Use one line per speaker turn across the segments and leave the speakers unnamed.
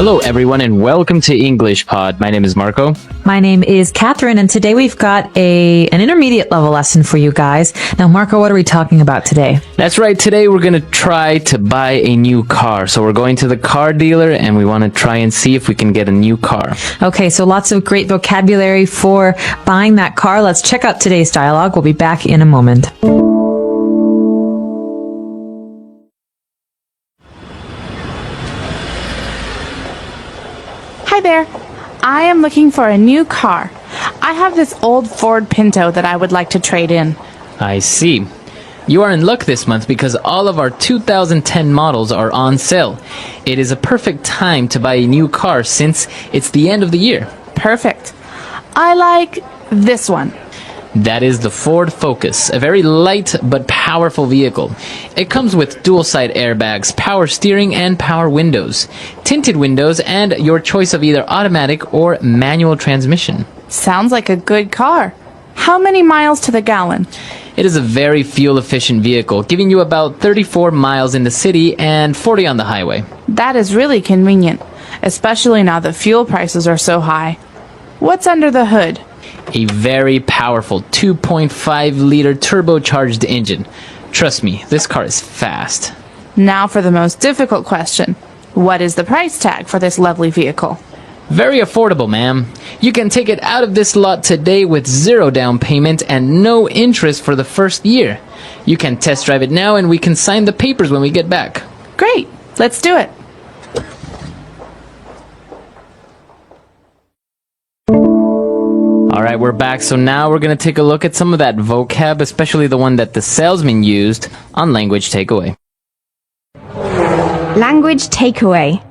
Hello, everyone, and welcome to English Pod. My name is Marco.
My name is Catherine, and today we've got an intermediate level lesson for you guys. Now, Marco, what are we talking about today?
That's right. Today we're going to try to buy a new car. So we're going to the car dealer, and we want to try and see if we can get a new car.
Okay, so lots of great vocabulary for buying that car. Let's check out today's dialogue. We'll be back in a moment.
Hi there. I am looking for a new car. I have this old Ford Pinto that I would like to trade in.
I see. You are in luck this month because all of our 2010 models are on sale. It is a perfect time to buy a new car since it's the end of the year.
Perfect. I like this one.
That is the Ford Focus, a very light but powerful vehicle. It comes with dual-side airbags, power steering, and power windows, tinted windows, and your choice of either automatic or manual transmission.
Sounds like a good car. How many miles to the gallon?
It is a very fuel-efficient vehicle, giving you about 34 miles in the city and 40 on the highway.
That is really convenient, especially now that fuel prices are so high. What's under the hood?
A very powerful 2.5-liter turbocharged engine. Trust me, this car is fast.
Now for the most difficult question. What is the price tag for this lovely vehicle?
Very affordable, ma'am. You can take it out of this lot today with zero down payment and no interest for the first year. You can test drive it now and we can sign the papers when we get back.
Great. Let's do it.
Alright, we're back. So now we're going to take a look at some of that vocab, especially the one that the salesman used on Language Takeaway.
Language takeaway.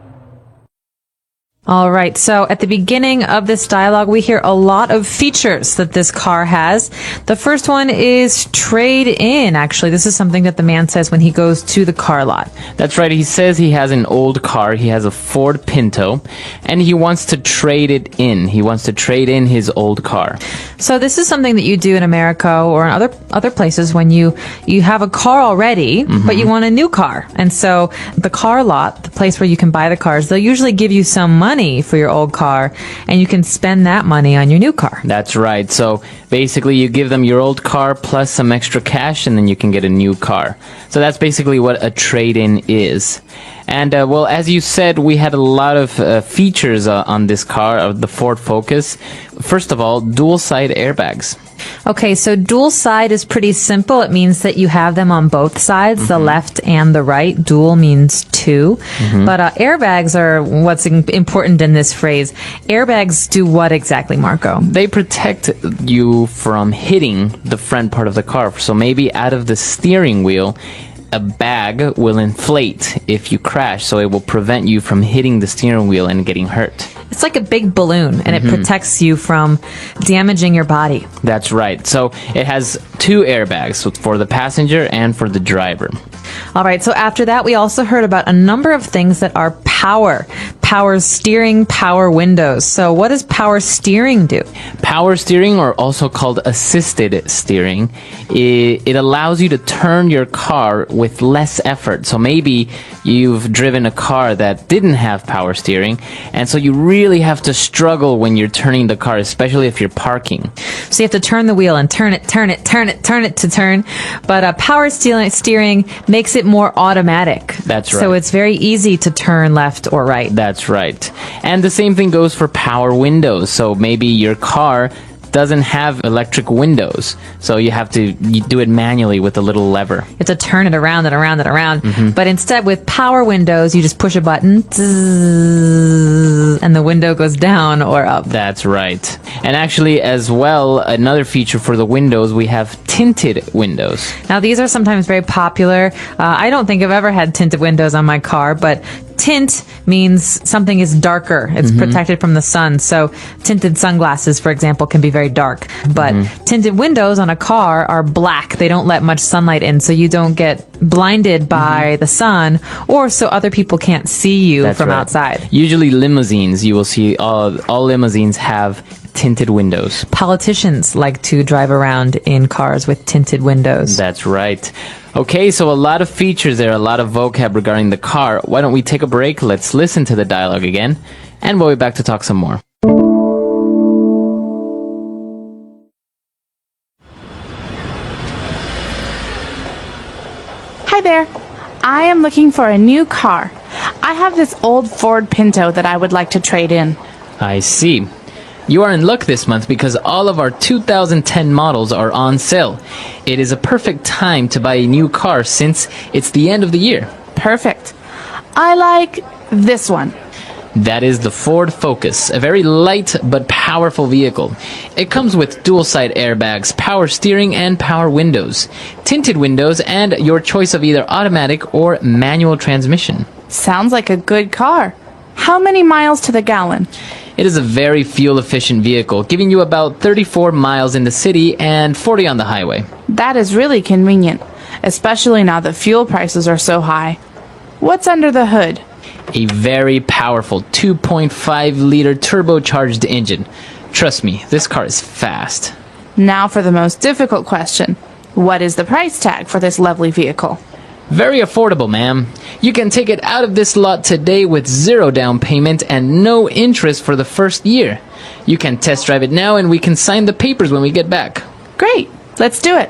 All right, so at the beginning of this dialogue, we hear a lot of features that this car has. The first one is trade in. Actually, this is something that the man says when he goes to the car lot.
That's right. He says he has an old car. He has a Ford Pinto, and he wants to trade it in. He wants to trade in his old car.
So this is something that you do in America or in other places when you have a car already, but you want a new car. And so the car lot, the place where you can buy the cars, they'll usually give you some money for your old car, and you can spend that money on your new car.
That's right. So basically you give them your old car plus some extra cash, and then you can get a new car. So that's basically what a trade-in is. And well, as you said, we had a lot of features on this car, the Ford Focus. First of all, dual-side airbags.
Okay, so dual side is pretty simple. It means that you have them on both sides, the left and the right. Dual means two. But airbags are what's important in this phrase. Airbags do what exactly, Marco?
They protect you from hitting the front part of the car. So maybe out of the steering wheel, a bag will inflate if you crash, so it will prevent you from hitting the steering wheel and getting hurt.
It's like a big balloon, and it protects you from damaging your body.
That's right. So it has two airbags for the passenger and for the driver.
All right, so after that, we also heard about a number of things that are power steering, power windows. So what does power steering do?
Power steering, or also called assisted steering, it allows you to turn your car with less effort. So maybe you've driven a car that didn't have power steering, and so you really have to struggle when you're turning the car, especially if you're parking.
So you have to turn the wheel and turn it to turn. But power steering makes it more automatic.
That's right.
So it's very easy to turn left or right.
That's right. And the same thing goes for power windows. So maybe your car doesn't have electric windows, so you do it manually with a little lever.
You have to turn it around and around and around. But instead, with power windows, you just push a button, and the window goes down or up.
That's right. And actually, as well, another feature for the windows, we have tinted windows.
Now, these are sometimes very popular. I don't think I've ever had tinted windows on my car, but tint means something is darker. It's protected from the sun. So tinted sunglasses, for example, can be very dark. But tinted windows on a car are black. They don't let much sunlight in, so you don't get blinded by the sun, or so other people can't see you
That's
from
right.
outside.
Usually limousines, you will see all limousines have tinted windows.
Politicians like to drive around in cars with tinted windows.
That's right. Okay, so a lot of features there, a lot of vocab regarding the car. Why don't we take a break? Let's listen to the dialogue again, and we'll be back to talk some more.
Hi there. I am looking for a new car. I have this old Ford Pinto that I would like to trade in.
I see. You are in luck this month because all of our 2010 models are on sale. It is a perfect time to buy a new car since it's the end of the year.
Perfect. I like this one.
That is the Ford Focus, a very light but powerful vehicle. It comes with dual-side airbags, power steering, and power windows, tinted windows, and your choice of either automatic or manual transmission.
Sounds like a good car. How many miles to the gallon?
It is a very fuel-efficient vehicle, giving you about 34 miles in the city and 40 on the highway.
That is really convenient, especially now that fuel prices are so high. What's under the hood?
A very powerful 2.5-liter turbocharged engine. Trust me, this car is fast.
Now for the most difficult question. What is the price tag for this lovely vehicle?
Very affordable, ma'am. You can take it out of this lot today with 0 down payment and no interest for the first year. You can test drive it now and we can sign the papers when we get back.
Great. Let's do it.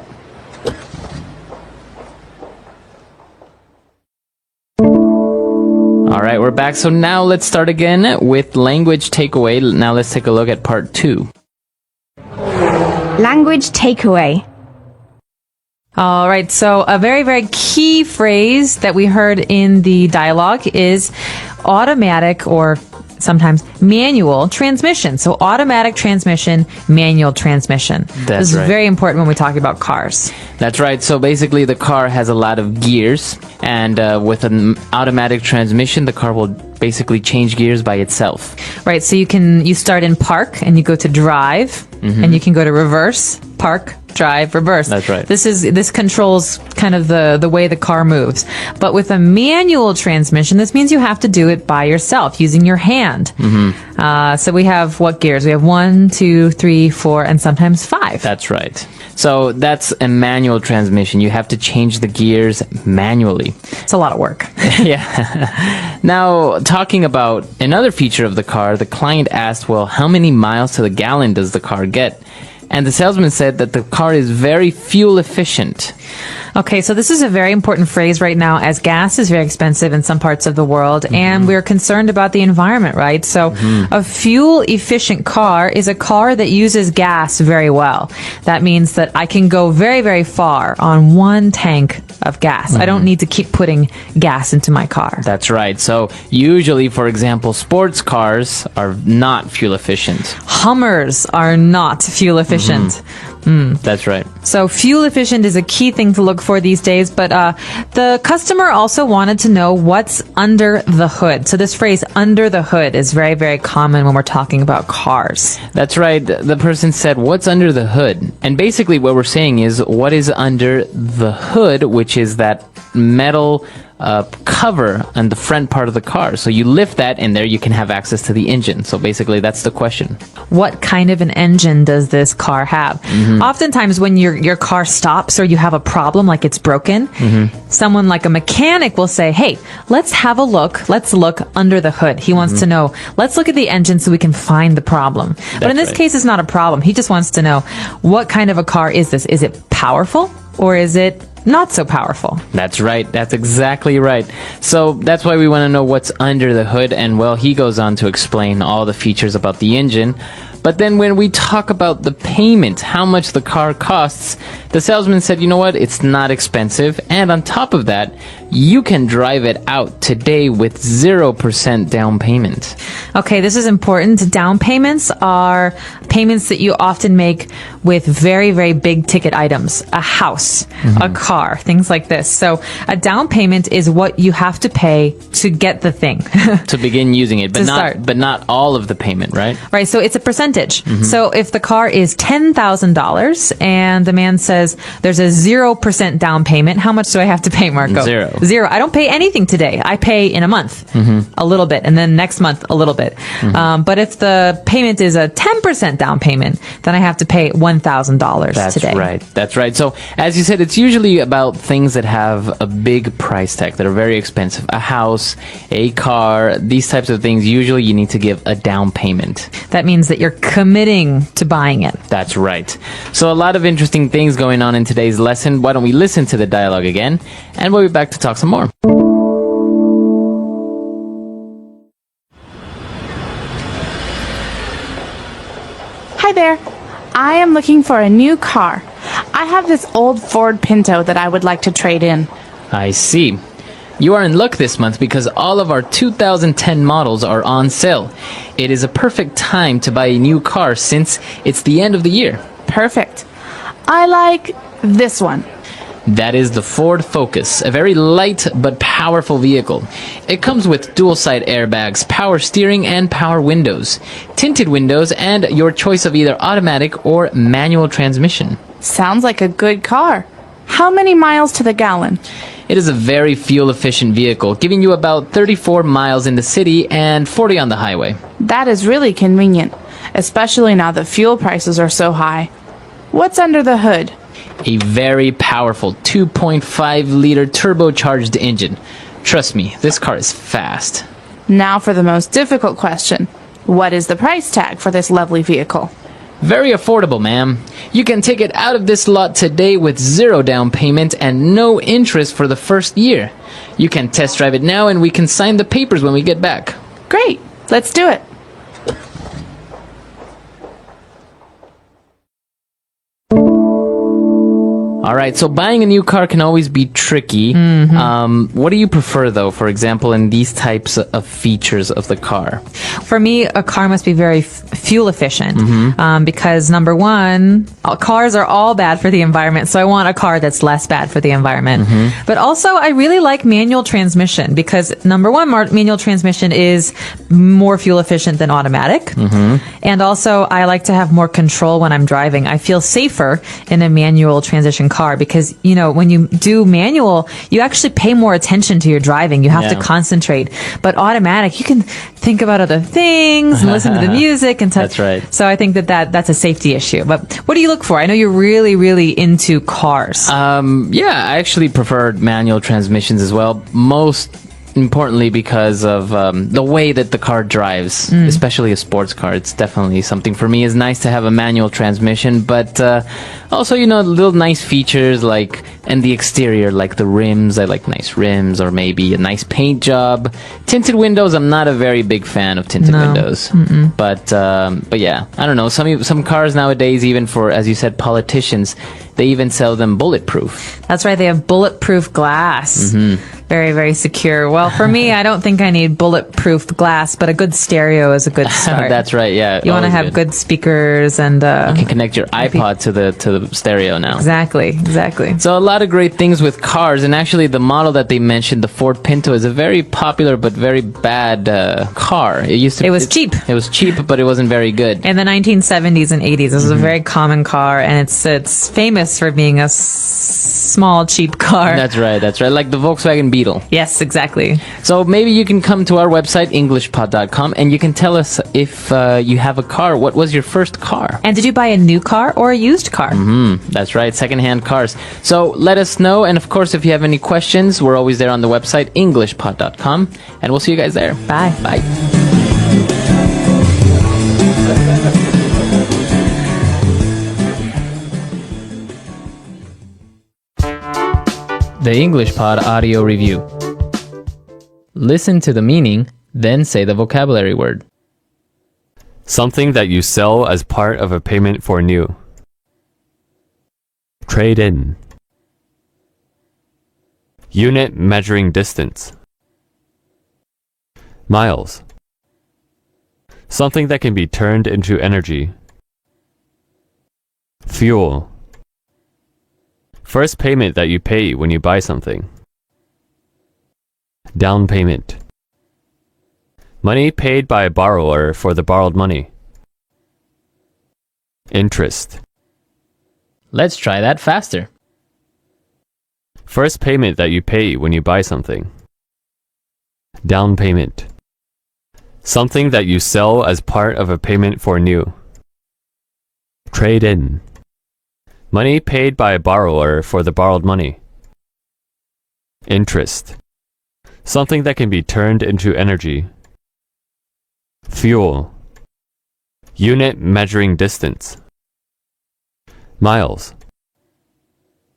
All right, we're back. So now let's start again with language takeaway. Now let's take a look at part 2.
Language takeaway.
All right, so a very, very key phrase that we heard in the dialogue is automatic or sometimes manual transmission. So automatic transmission, manual transmission. This is
right.
very important when we talk about cars.
That's right. So basically the car has a lot of gears, and with an automatic transmission, the car will basically change gears by itself.
Right, so you start in park and you go to drive, and you can go to reverse, park, drive, reverse.
That's right.
This controls kind of the way the car moves. But with a manual transmission, this means you have to do it by yourself using your hand. So we have what gears? We have 1, 2, 3, 4, and sometimes 5.
That's right. So that's a manual transmission. You have to change the gears manually.
It's a lot of work.
Yeah. Now, talking about another feature of the car, the client asked, well, how many miles to the gallon does the car get? And the salesman said that the car is very fuel efficient.
Okay, so this is a very important phrase right now as gas is very expensive in some parts of the world and we're concerned about the environment, right? So a fuel efficient car is a car that uses gas very well. That means that I can go very, very far on one tank of gas. I don't need to keep putting gas into my car.
That's right. So usually, for example, sports cars are not fuel efficient.
Hummers are not fuel efficient.
That's right.
So fuel efficient is a key thing to look for these days, but the customer also wanted to know what's under the hood. So this phrase, under the hood, is very, very common when we're talking about cars.
That's right. The person said, what's under the hood? And basically what we're saying is, what is under the hood, which is that metal cover on the front part of the car. So you lift that and there you can have access to the engine. So basically that's the question.
What kind of an engine does this car have? Oftentimes when your car stops or you have a problem, like it's broken, someone like a mechanic will say, hey, let's have a look. Let's look under the hood. He wants to know, let's look at the engine so we can find the problem. But in this case, it's not a problem. He just wants to know, what kind of a car is this? Is it powerful or is it not so powerful?
That's right. That's exactly right. So that's why we want to know what's under the hood. And well, he goes on to explain all the features about the engine. But then when we talk about the payment, how much the car costs, the salesman said, you know what, it's not expensive. And on top of that, you can drive it out today with 0% down payment.
Okay, this is important. Down payments are payments that you often make with very, very big ticket items. A house, a car, things like this. So a down payment is what you have to pay to get the thing.
To begin using it, but
To start.
not all of the payment, right?
Right, so it's a percentage percentage. So if the car is $10,000 and the man says there's a 0% down payment, how much do I have to pay, Marco? Zero. I don't pay anything today. I pay in a month a little bit, and then next month a little bit. But if the payment is a 10% down payment, then I have to pay $1,000 today.
That's right. So as you said, it's usually about things that have a big price tag, that are very expensive. A house, a car, these types of things. Usually you need to give a down payment.
That means that you're committing to buying it.
That's right. So a lot of interesting things going on in today's lesson. Why don't we listen to the dialogue again, and we'll be back to talk some more.
Hi there. I am looking for a new car. I have this old Ford Pinto that I would like to trade in.
I see. You are in luck this month because all of our 2010 models are on sale. It is a perfect time to buy a new car since it's the end of the year.
Perfect. I like this one.
That is the Ford Focus, a very light but powerful vehicle. It comes with dual-side airbags, power steering, and power windows, tinted windows, and your choice of either automatic or manual transmission.
Sounds like a good car. How many miles to the gallon?
It is a very fuel-efficient vehicle, giving you about 34 miles in the city and 40 on the highway.
That is really convenient, especially now that fuel prices are so high. What's under the hood?
A very powerful 2.5-liter turbocharged engine. Trust me, this car is fast.
Now for the most difficult question. What is the price tag for this lovely vehicle?
Very affordable, ma'am. You can take it out of this lot today with 0 down payment and no interest for the first year. You can test drive it now and we can sign the papers when we get back.
Great. Let's do it.
All right, so buying a new car can always be tricky. What do you prefer, though, for example, in these types of features of the car?
For me, a car must be very fuel efficient because, number one, cars are all bad for the environment, so I want a car that's less bad for the environment. But also, I really like manual transmission because, number one, manual transmission is more fuel efficient than automatic. And also, I like to have more control when I'm driving. I feel safer in a manual transition car because, you know, when you do manual, you actually pay more attention to your driving. You have to concentrate. But automatic, you can think about other things and listen to the music and
That's right.
So I think that's a safety issue. But what do you look for? I know you're really, really into cars.
Yeah, I actually prefer manual transmissions as well. Most importantly because of the way that the car drives, especially a sports car. It's definitely something for me. It's nice to have a manual transmission, but also, you know, little nice features like, and the exterior, like the rims. I like nice rims, or maybe a nice paint job. Tinted windows, I'm not a very big fan of tinted windows. But yeah, I don't know. Some cars nowadays, even for, as you said, politicians, they even sell them bulletproof.
That's right. They have bulletproof glass. Very, very secure. Well, for me, I don't think I need bulletproof glass, but a good stereo is a good start.
That's right. Yeah.
You want to have good speakers and
you can connect your iPod to the stereo now.
Exactly.
So a lot of great things with cars, and actually the model that they mentioned, the Ford Pinto, is a very popular but very bad car. It was cheap. It was cheap, but it wasn't very good.
In the 1970s and 80s, this was a very common car, and it's famous for being a small, cheap car.
That's right. Like the Volkswagen Beetle.
Yes, exactly.
So maybe you can come to our website, englishpod.com, and you can tell us if you have a car. What was your first car?
And did you buy a new car or a used car?
That's right, secondhand cars. So let us know, and of course, if you have any questions, we're always there on the website, englishpod.com, and we'll see you guys there.
Bye.
Bye. The English Pod Audio Review. Listen to the meaning, then say the vocabulary word.
Something that you sell as part of a payment for new. Trade in. Unit measuring distance. Miles. Something that can be turned into energy. Fuel. First payment that you pay when you buy something. Down payment. Money paid by a borrower for the borrowed money. Interest.
Let's try that faster.
First payment that you pay when you buy something. Down payment. Something that you sell as part of a payment for new. Trade-in. Money paid by a borrower for the borrowed money. Interest. Something that can be turned into energy. Fuel. Unit measuring distance. Miles.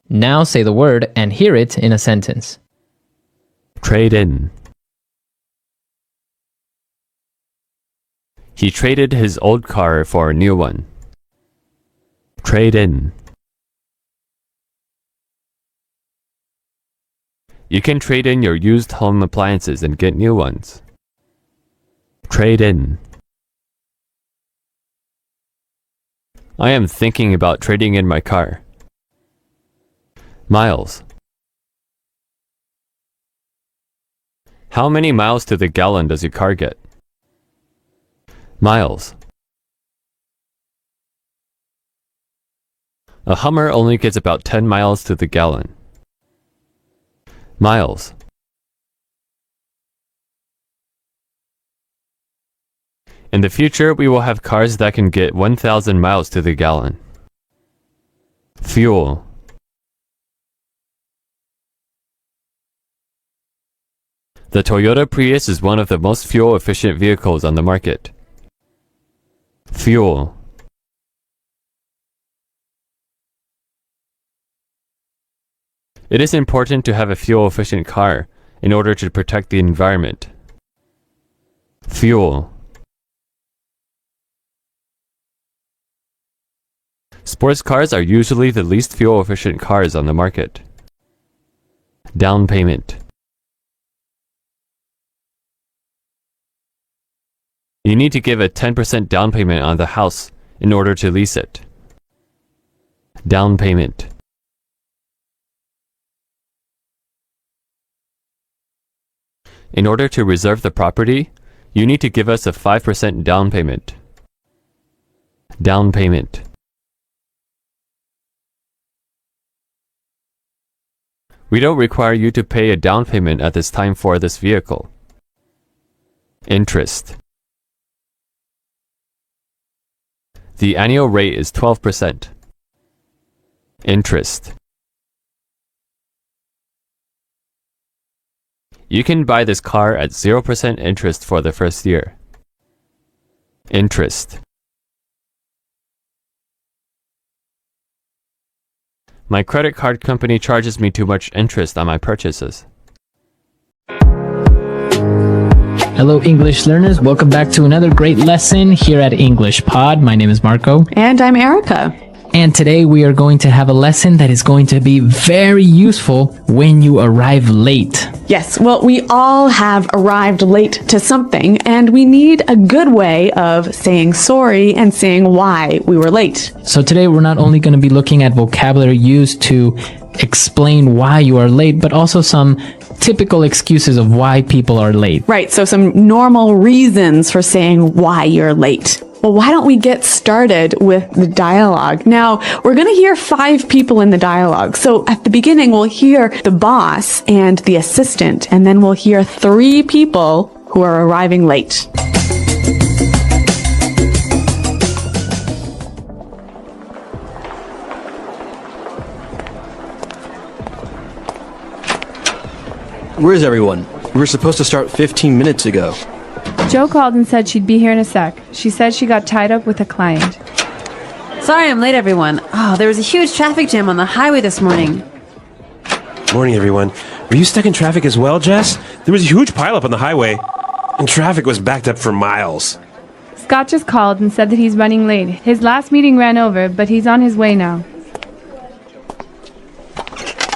Now say the word and hear it in a sentence.
Trade-in. He traded his old car for a new one. Trade-in. You can trade in your used home appliances and get new ones. Trade-in. I am thinking about trading in my car. Miles. How many miles to the gallon does your car get? Miles. A Hummer only gets about 10 miles to the gallon. Miles. In the future, we will have cars that can get 1,000 miles to the gallon. Fuel. The Toyota Prius is one of the most fuel-efficient vehicles on the market. Fuel. It is important to have a fuel-efficient car in order to protect the environment. Fuel. Sports cars are usually the least fuel-efficient cars on the market. Down payment. You need to give a 10% down payment on the house in order to lease it. Down payment. In order to reserve the property, you need to give us a 5% down payment. Down payment. We don't require you to pay a down payment at this time for this vehicle. Interest. The annual rate is 12%. Interest. You can buy this car at 0% interest for the first year. Interest. My credit card company charges me too much interest on my purchases.
Hello, English learners. Welcome back to another great lesson here at English Pod. My name is Marco.
And I'm Erica.
And today we are going to have a lesson that is going to be very useful when you arrive late.
Yes, well, we all have arrived late to something, and we need a good way of saying sorry and saying why we were late.
So today we're not only going to be looking at vocabulary used to explain why you are late, but also some typical excuses of why people are late.
Right, so some normal reasons for saying why you're late. Well, why don't we get started with the dialogue? Now, we're going to hear 5 people in the dialogue. So at the beginning, we'll hear the boss and the assistant, and then we'll hear 3 people who are arriving late.
Where's everyone? We were supposed to start 15 minutes ago.
Joe called and said she'd be here in a sec. She said she got tied up with a client.
Sorry I'm late, everyone. Oh, there was a huge traffic jam on the highway this morning.
Morning, everyone. Were you stuck in traffic as well, Jess? There was a huge pileup on the highway, and traffic was backed up for miles.
Scott just called and said that he's running late. His last meeting ran over, but he's on his way now.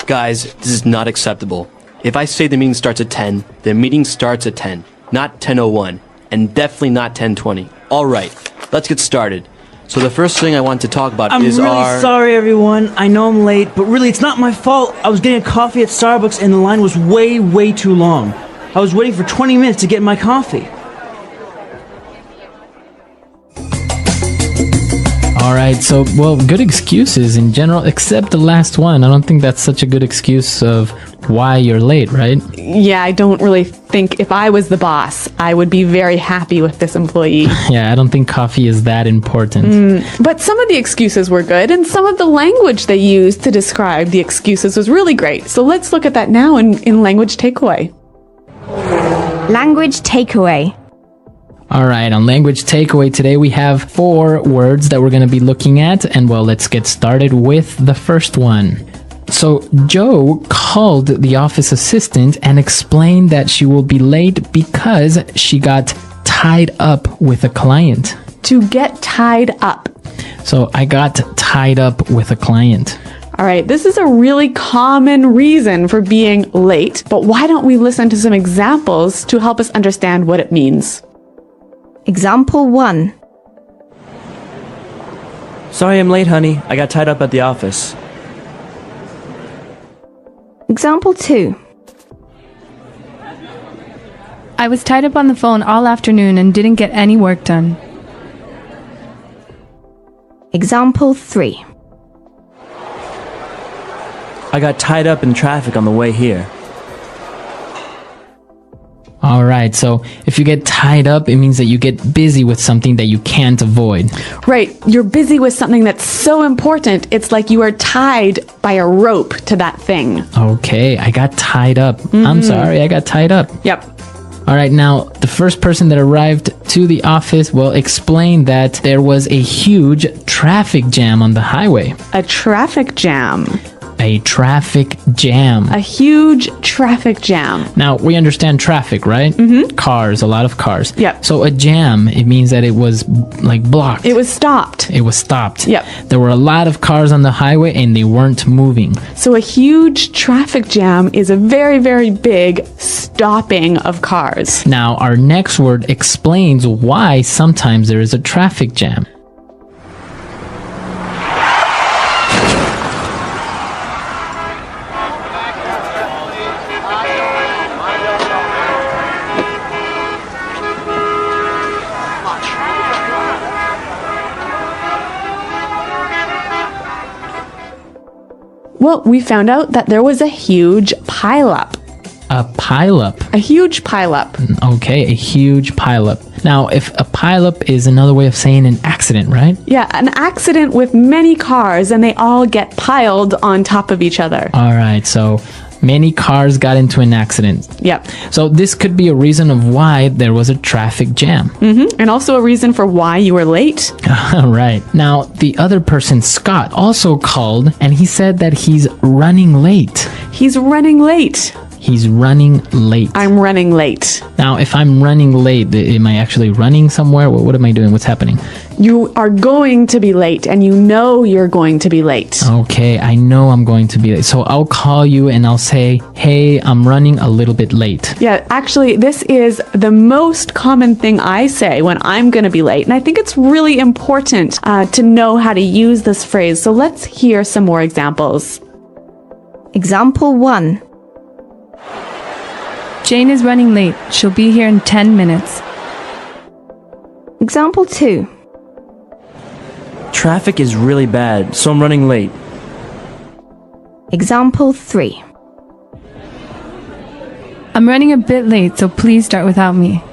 Guys, this is not acceptable. If I say the meeting starts at 10, the meeting starts at 10, not 10:01, and definitely not 10:20. All right, let's get started. So the first thing I want to talk about
I'm
is
really sorry, everyone. I know I'm late, but really, it's not my fault. I was getting a coffee at Starbucks, and the line was way too long. I was waiting for 20 minutes to get my coffee.
All right, so, well, good excuses in general, except the last one. I don't think that's such a good excuse of why you're late, right?
Yeah, I don't really think if I was the boss, I would be very happy with this employee.
Yeah, I don't think coffee is that important.
But some of the excuses were good, and some of the language they used to describe the excuses was really great. So let's look at that now in language takeaway.
Language takeaway.
All right, on language takeaway today, we have 4 words that we're going to be looking at. And well, let's get started with the first one. So Joe called the office assistant and explained that she will be late because she got tied up with a client.
To get tied up.
So I got tied up with a client.
All right, this is a really common reason for being late, but why don't we listen to some examples to help us understand what it means?
Example 1.
Sorry I'm late, honey. I got tied up at the office.
Example 2.
I was tied up on the phone all afternoon and didn't get any work done.
Example 3.
I got tied up in traffic on the way here.
All right, so if you get tied up, it means that you get busy with something that you can't avoid.
Right, you're busy with something that's so important, it's like you are tied by a rope to that thing.
Okay, I got tied up. I'm sorry, I got tied up.
Yep.
All right, now the first person that arrived to the office will explain that there was a huge traffic jam on the highway.
A traffic jam.
A traffic jam.
A huge traffic jam.
Now, we understand traffic, right? Cars, a lot of cars.
Yep.
So a jam, it means that it was like blocked.
It was stopped.
It was stopped.
Yep.
There were a lot of cars on the highway and they weren't moving.
So a huge traffic jam is a very, very big stopping of cars.
Now, our next word explains why sometimes there is a traffic jam.
Well, we found out that there was a huge pileup.
A pileup.
A huge pileup.
Okay, a huge pileup. Now, if a pileup is another way of saying an accident, right?
Yeah, an accident with many cars and they all get piled on top of each other.
All right, so many cars got into an accident.
Yep.
So this could be a reason of why there was a traffic jam.
And also a reason for why you were late.
Right. Now, the other person, Scott, also called and he said that he's running late.
He's running late.
He's running late.
I'm running late.
Now, if I'm running late, am I actually running somewhere? What am I doing? What's happening?
You are going to be late and you know you're going to be late.
Okay, I know I'm going to be late. So I'll call you and I'll say, hey, I'm running a little bit late.
Yeah, actually, this is the most common thing I say when I'm going to be late. And I think it's really important to know how to use this phrase. So let's hear some more examples.
Example 1.
Jane is running late. She'll be here in 10 minutes.
Example 2.
Traffic is really bad, so I'm running late.
Example 3.
I'm running a bit late, so please start without me.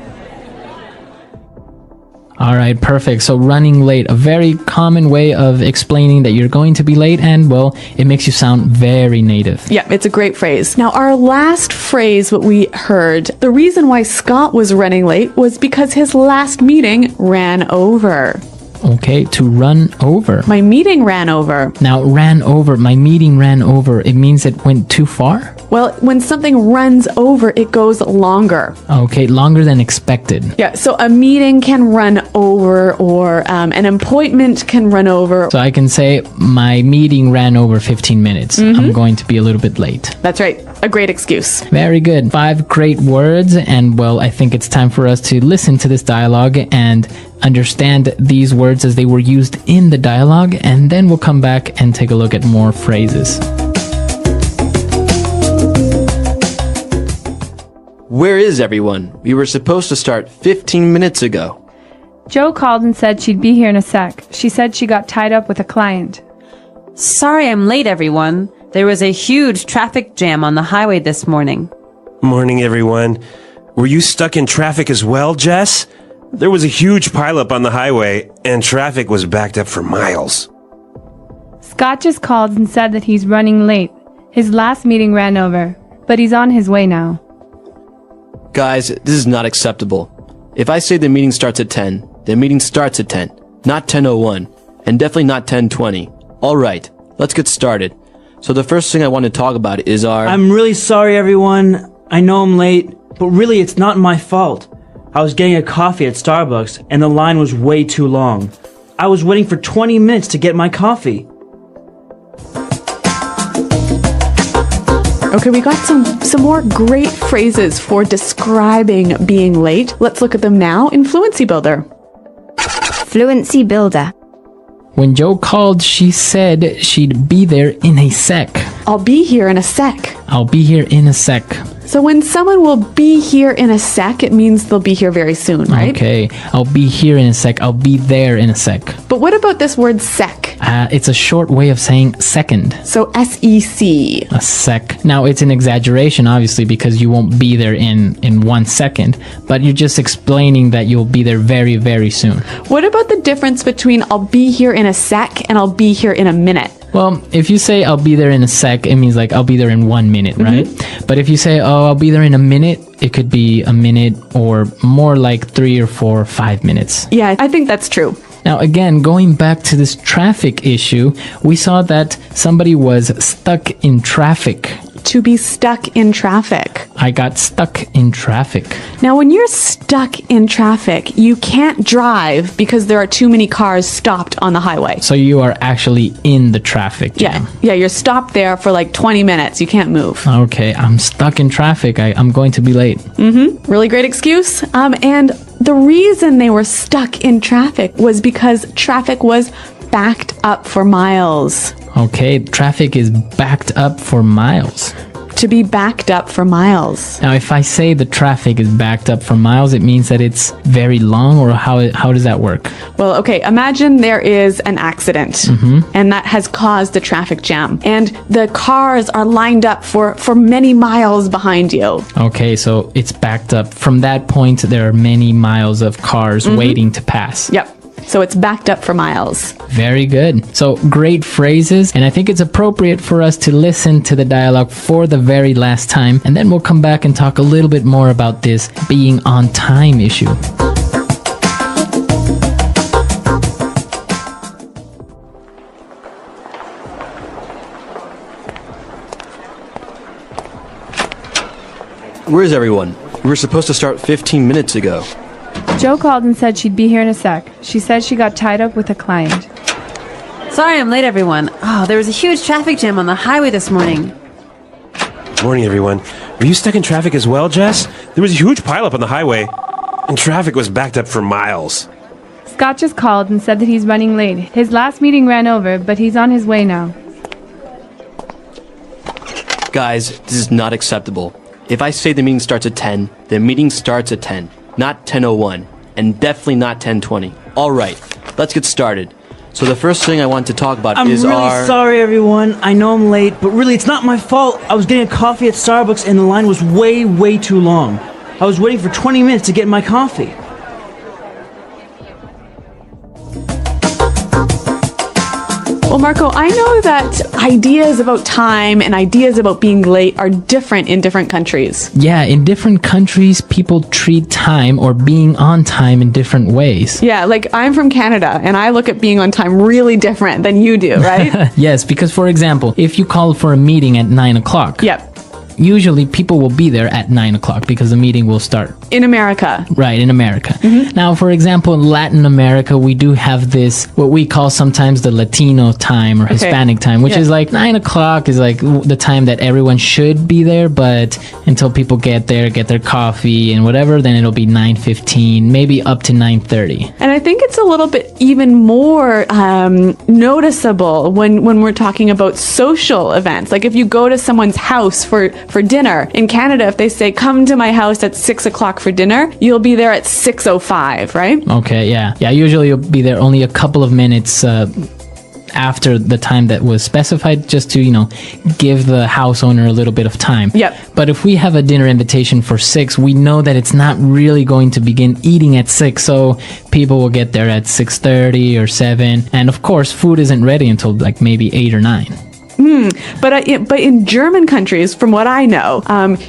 All right, perfect. So running late, a very common way of explaining that you're going to be late and, well, it makes you sound very native.
Yeah, it's a great phrase. Now, our last phrase, what we heard, the reason why Scott was running late was because his last meeting ran over.
Okay, to run over.
My meeting ran over.
Now, ran over, my meeting ran over, it means it went too far?
Well, when something runs over, it goes longer.
Okay, longer than expected.
Yeah, so a meeting can run over or an appointment can run over.
So I can say, my meeting ran over 15 minutes. I'm going to be a little bit late.
That's right. A great excuse.
Very good. 5 great words. And well, I think it's time for us to listen to this dialogue and understand these words as they were used in the dialogue. And then we'll come back and take a look at more phrases.
Where is everyone? We were supposed to start 15 minutes ago.
Joe called and said she'd be here in a sec. She said she got tied up with a client.
Sorry I'm late, everyone. There was a huge traffic jam on the highway this morning.
Morning, everyone. Were you stuck in traffic as well, Jess? There was a huge pileup on the highway, and traffic was backed up for miles.
Scott just called and said that he's running late. His last meeting ran over, but he's on his way now.
Guys, this is not acceptable. If I say the meeting starts at 10, the meeting starts at 10, not 10:01, and definitely not 10:20. All right, let's get started. So the first thing I want to talk about is
I'm really sorry, everyone. I know I'm late, but really it's not my fault. I was getting a coffee at Starbucks, and the line was way too long. I was waiting for 20 minutes to get my coffee.
Okay, we got some more great phrases for describing being late. Let's look at them now in Fluency Builder.
Fluency Builder.
When Joe called, she said she'd be there in a sec.
I'll be here in a sec.
I'll be here in a sec.
So when someone will be here in a sec, it means they'll be here very soon, right?
Okay, I'll be here in a sec. I'll be there in a sec.
But what about this word sec?
It's a short way of saying second.
So S-E-C.
A sec. Now, it's an exaggeration, obviously, because you won't be there in 1 second, but you're just explaining that you'll be there very, very soon.
What about the difference between I'll be here in a sec and I'll be here in a minute?
Well, if you say I'll be there in a sec, it means like I'll be there in 1 minute, right? But if you say, oh, I'll be there in a minute, it could be a minute or more like 3 or 4 or 5 minutes.
Yeah, I think that's true.
Now, again, going back to this traffic issue, we saw that somebody was stuck in traffic.
To be stuck in traffic.
I got stuck in traffic.
Now, when you're stuck in traffic, you can't drive because there are too many cars stopped on the highway.
So you are actually in the traffic jam.
Yeah, you're stopped there for like 20 minutes. You can't move.
Okay, I'm stuck in traffic. I'm going to be late.
Really great excuse. And the reason they were stuck in traffic was because traffic was backed up for miles.
Okay, traffic is backed up for miles.
To be backed up for miles.
Now, if I say the traffic is backed up for miles, it means that it's very long, or how does that work?
Well, okay, imagine there is an accident and that has caused a traffic jam and the cars are lined up for many miles behind you.
Okay, so it's backed up. From that point, there are many miles of cars waiting to pass.
Yep. So it's backed up for miles.
Very good. So great phrases, and I think it's appropriate for us to listen to the dialogue for the very last time, and then we'll come back and talk a little bit more about this being on time issue.
Where's everyone? We were supposed to start 15 minutes ago.
Joe called and said she'd be here in a sec. She said she got tied up with a client.
Sorry I'm late, everyone. Oh, there was a huge traffic jam on the highway this morning.
Morning, everyone. Were you stuck in traffic as well, Jess? There was a huge pileup on the highway, and traffic was backed up for miles.
Scott just called and said that he's running late. His last meeting ran over, but he's on his way now.
Guys, this is not acceptable. If I say the meeting starts at 10, the meeting starts at 10, not 10:01, and definitely not 10:20. All right, let's get started. So the first thing I want to talk about
I'm
is
really sorry, everyone. I know I'm late, but really it's not my fault. I was getting a coffee at Starbucks and the line was way, way too long. I was waiting for 20 minutes to get my coffee.
Well, Marco, I know that ideas about time and ideas about being late are different in different countries.
Yeah, in different countries, people treat time or being on time in different ways.
Yeah, like I'm from Canada and I look at being on time really different than you do, right?
Yes, because for example, if you call for a meeting at 9 o'clock,
Yep.
usually people will be there at 9 o'clock because the meeting will start.
In America.
Right, in America. Now, for example, in Latin America, we do have this, what we call sometimes the Latino time or Hispanic time, which is like 9 o'clock is like the time that everyone should be there, but until people get there, get their coffee and whatever, then it'll be 9:15, maybe up to 9:30.
And I think it's a little bit even more noticeable when we're talking about social events. Like if you go to someone's house for dinner. In Canada, if they say, come to my house at 6 o'clock for dinner, you'll be there at 6:05, right?
Okay, yeah. Yeah, usually you'll be there only a couple of minutes after the time that was specified, just to, give the house owner a little bit of time.
Yep.
But if we have a dinner invitation for 6, we know that it's not really going to begin eating at 6, so people will get there at 6:30 or 7. And of course, food isn't ready until like maybe 8 or 9.
But in German countries, from what I know,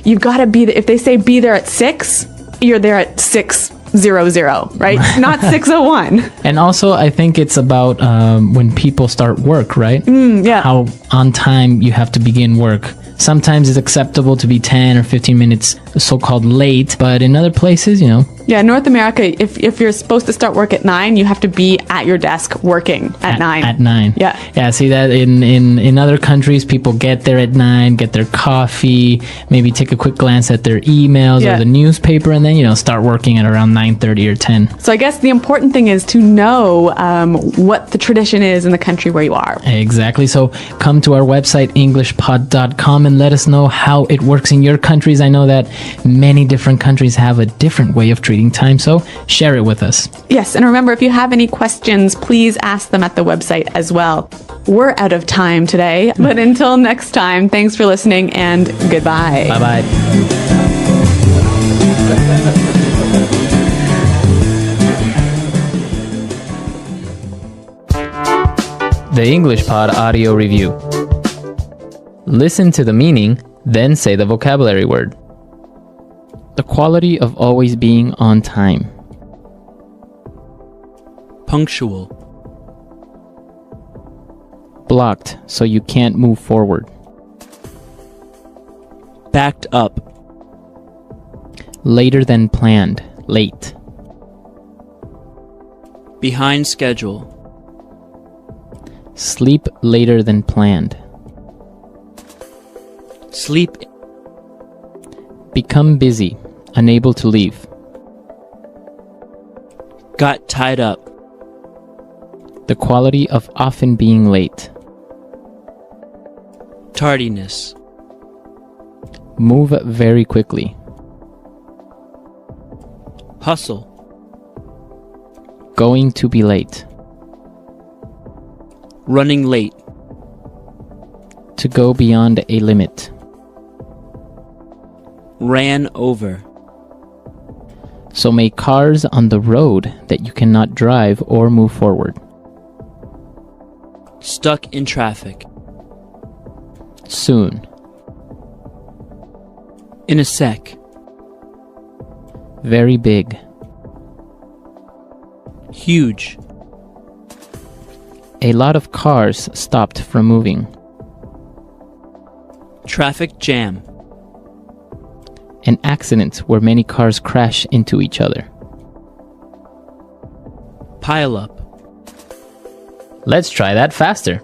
you've got to be if they say be there at 6, you're there at 6:00, right? Not 6:01.
And also, I think it's about when people start work, right?
Yeah.
How on time you have to begin work. Sometimes it's acceptable to be 10 or 15 minutes so-called late, but in other places,
Yeah, North America, if you're supposed to start work at 9, you have to be at your desk working at 9.
At 9.
Yeah.
Yeah, see that in other countries, people get there at 9, get their coffee, maybe take a quick glance at their emails
Yeah.
or the newspaper, and then, start working at around 9:30 or 10.
So I guess the important thing is to know what the tradition is in the country where you are.
Exactly. So come to our website, englishpod.com, and let us know how it works in your countries. I know that many different countries have a different way of treating time, so share it with us.
Yes, and remember, if you have any questions, please ask them at the website as well. We're out of time today, but until next time, thanks for listening and goodbye.
Bye-bye. The English Pod Audio Review. Listen to the meaning, then say the vocabulary word. The quality of always being on time.
Punctual.
Blocked, so you can't move forward.
Backed up.
Later than planned. Late.
Behind schedule.
Sleep later than planned.
Sleep.
Become busy. Unable to leave.
Got tied up.
The quality of often being late.
Tardiness.
Move very quickly.
Hustle.
Going to be late.
Running late.
To go beyond a limit.
Ran over.
So make cars on the road that you cannot drive or move forward.
Stuck in traffic.
Soon.
In a sec.
Very big.
Huge.
A lot of cars stopped from moving.
Traffic jam.
An accident where many cars crash into each other.
Pile up.
Let's try that faster.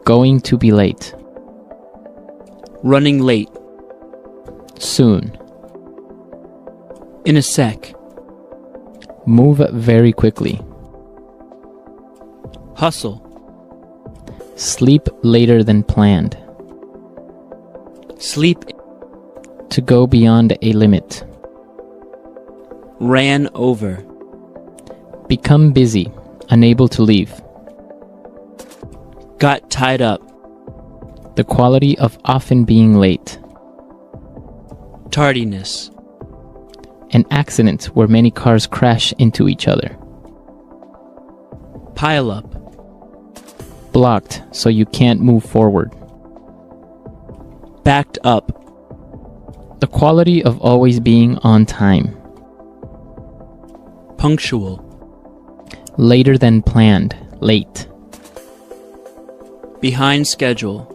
Going to be late.
Running late.
Soon.
In a sec.
Move very quickly.
Hustle.
Sleep later than planned.
Sleep.
To go beyond a limit.
Ran over.
Become busy. Unable to leave.
Got tied up.
The quality of often being late.
Tardiness.
An accident where many cars crash into each other.
Pile up.
Blocked, so you can't move forward.
Backed up.
The quality of always being on time.
Punctual.
Later than planned. Late.
Behind schedule.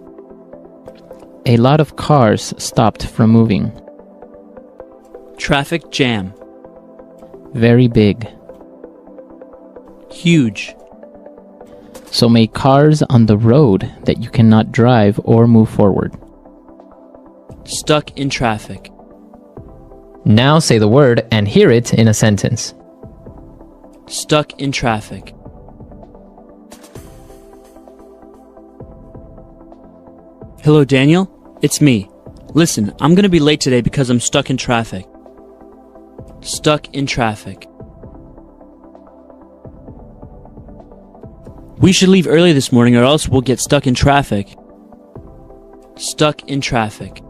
A lot of cars stopped from moving.
Traffic jam.
Very big.
Huge.
So make cars on the road that you cannot drive or move forward.
Stuck in traffic.
Now say the word and hear it in a sentence.
Stuck in traffic. Hello, Daniel? It's me. Listen, I'm gonna be late today because I'm stuck in traffic. Stuck in traffic. We should leave early this morning or else we'll get stuck in traffic. Stuck in traffic.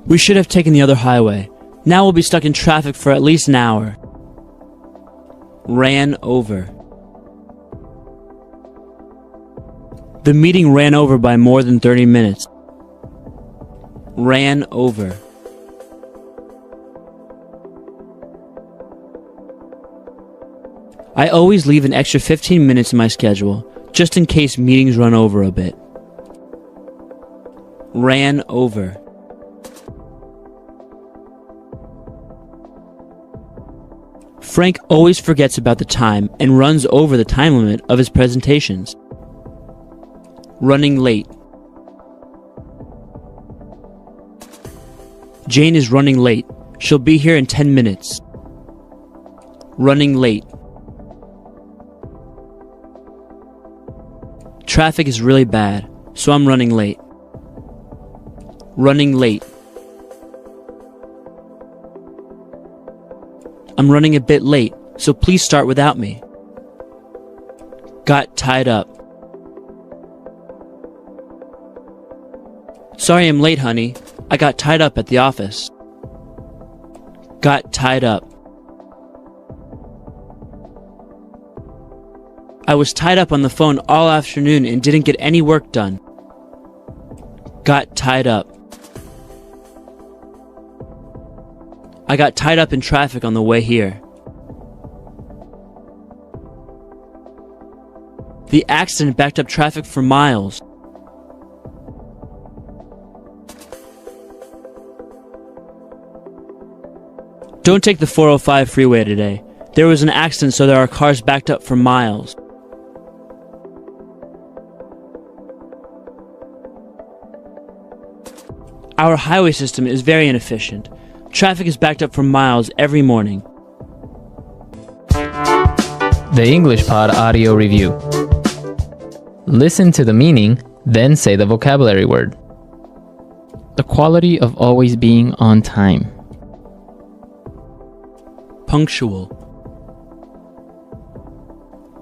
We should have taken the other highway. Now we'll be stuck in traffic for at least an hour. Ran over. The meeting ran over by more than 30 minutes. Ran over. I always leave an extra 15 minutes in my schedule, just in case meetings run over a bit. Ran over. Frank always forgets about the time and runs over the time limit of his presentations. Running late. Jane is running late. She'll be here in 10 minutes. Running late. Traffic is really bad, so I'm running late. Running late. I'm running a bit late, so please start without me. Got tied up. Sorry I'm late, honey. I got tied up at the office. Got tied up. I was tied up on the phone all afternoon and didn't get any work done. Got tied up. I got tied up in traffic on the way here. The accident backed up traffic for miles. Don't take the 405 freeway today. There was an accident, so there are cars backed up for miles. Our highway system is very inefficient. Traffic is backed up for miles every morning.
The English Pod Audio Review. Listen to the meaning, then say the vocabulary word. The quality of always being on time.
Punctual.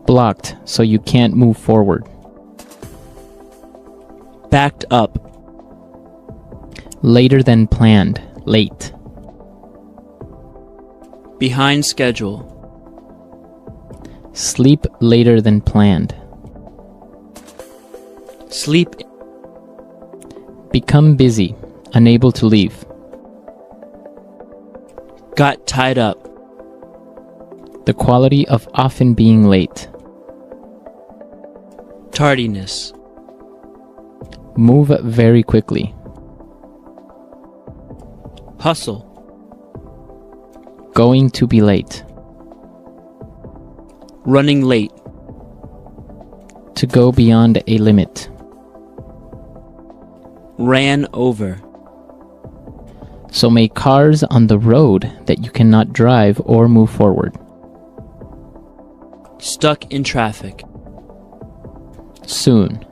Blocked, so you can't move forward.
Backed up.
Later than planned. Late.
Behind schedule.
Sleep later than planned.
Sleep.
Become busy. Unable to leave.
Got tied up.
The quality of often being late.
Tardiness.
Move very quickly.
Hustle.
Going to be late.
Running late.
To go beyond a limit.
Ran over.
So make cars on the road that you cannot drive or move forward.
Stuck in traffic.
Soon.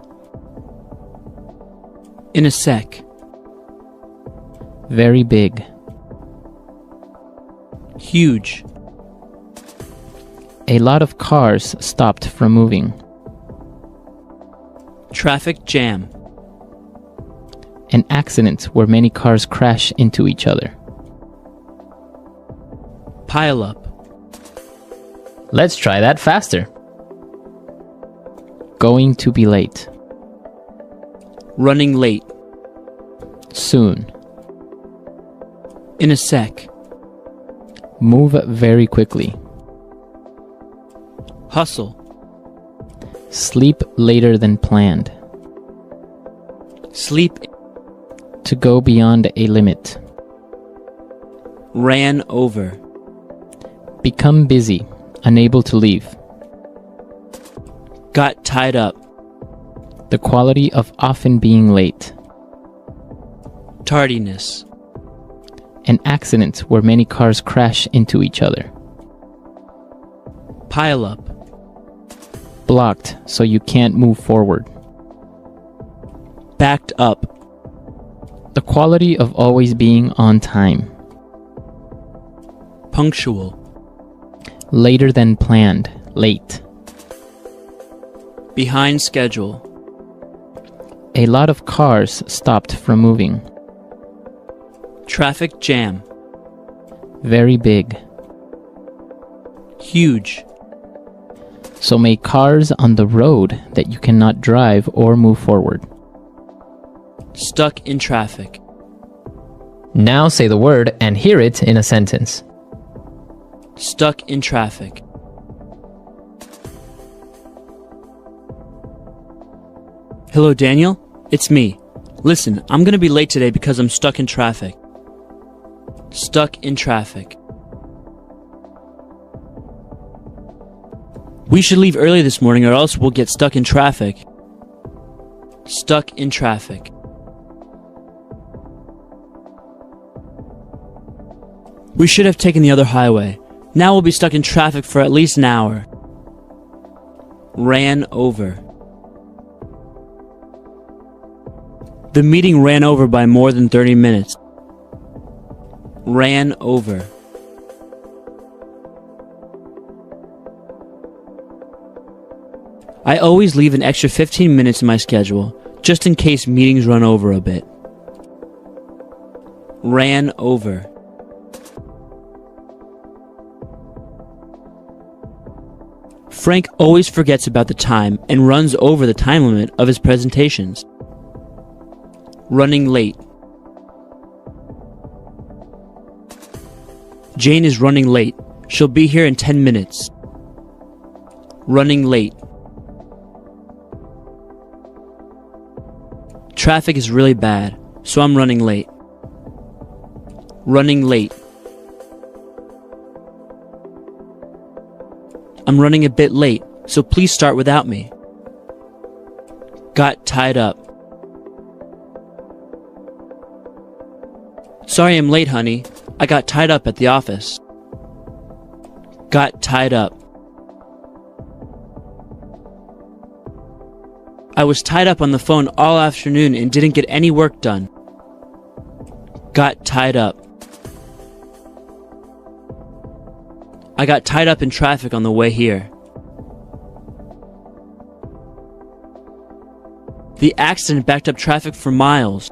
In a sec.
Very big.
Huge.
A lot of cars stopped from moving.
Traffic jam.
An accident where many cars crash into each other.
Pile up.
Let's try that faster. Going to be late.
Running late.
Soon.
In a sec.
Move very quickly.
Hustle.
Sleep later than planned.
Sleep.
To go beyond a limit.
Ran over.
Become busy. Unable to leave.
Got tied up.
The quality of often being late.
Tardiness.
An accident where many cars crash into each other.
Pile up.
blocked, so you can't move forward.
Backed up.
The quality of always being on time.
Punctual.
Later than planned. Late.
Behind schedule.
A lot of cars stopped from moving.
Traffic jam.
Very big.
Huge.
So many cars on the road that you cannot drive or move forward.
Stuck in traffic.
Now say the word and hear it in a sentence.
Stuck in traffic. Hello, Daniel? It's me. Listen, I'm gonna be late today because I'm stuck in traffic. Stuck in traffic. We should leave early this morning or else we'll get stuck in traffic. Stuck in traffic. We should have taken the other highway. Now we'll be stuck in traffic for at least an hour. Ran over. The meeting ran over by more than 30 minutes. Ran over. I always leave an extra 15 minutes in my schedule, just in case meetings run over a bit. Ran over. Frank always forgets about the time and runs over the time limit of his presentations. Running late. Jane is running late. She'll be here in 10 minutes. Running late. Traffic is really bad, so I'm running late. Running late. I'm running a bit late, so please start without me. Got tied up. Sorry I'm late, honey. I got tied up at the office. Got tied up. I was tied up on the phone all afternoon and didn't get any work done. Got tied up. I got tied up in traffic on the way here. The accident backed up traffic for miles.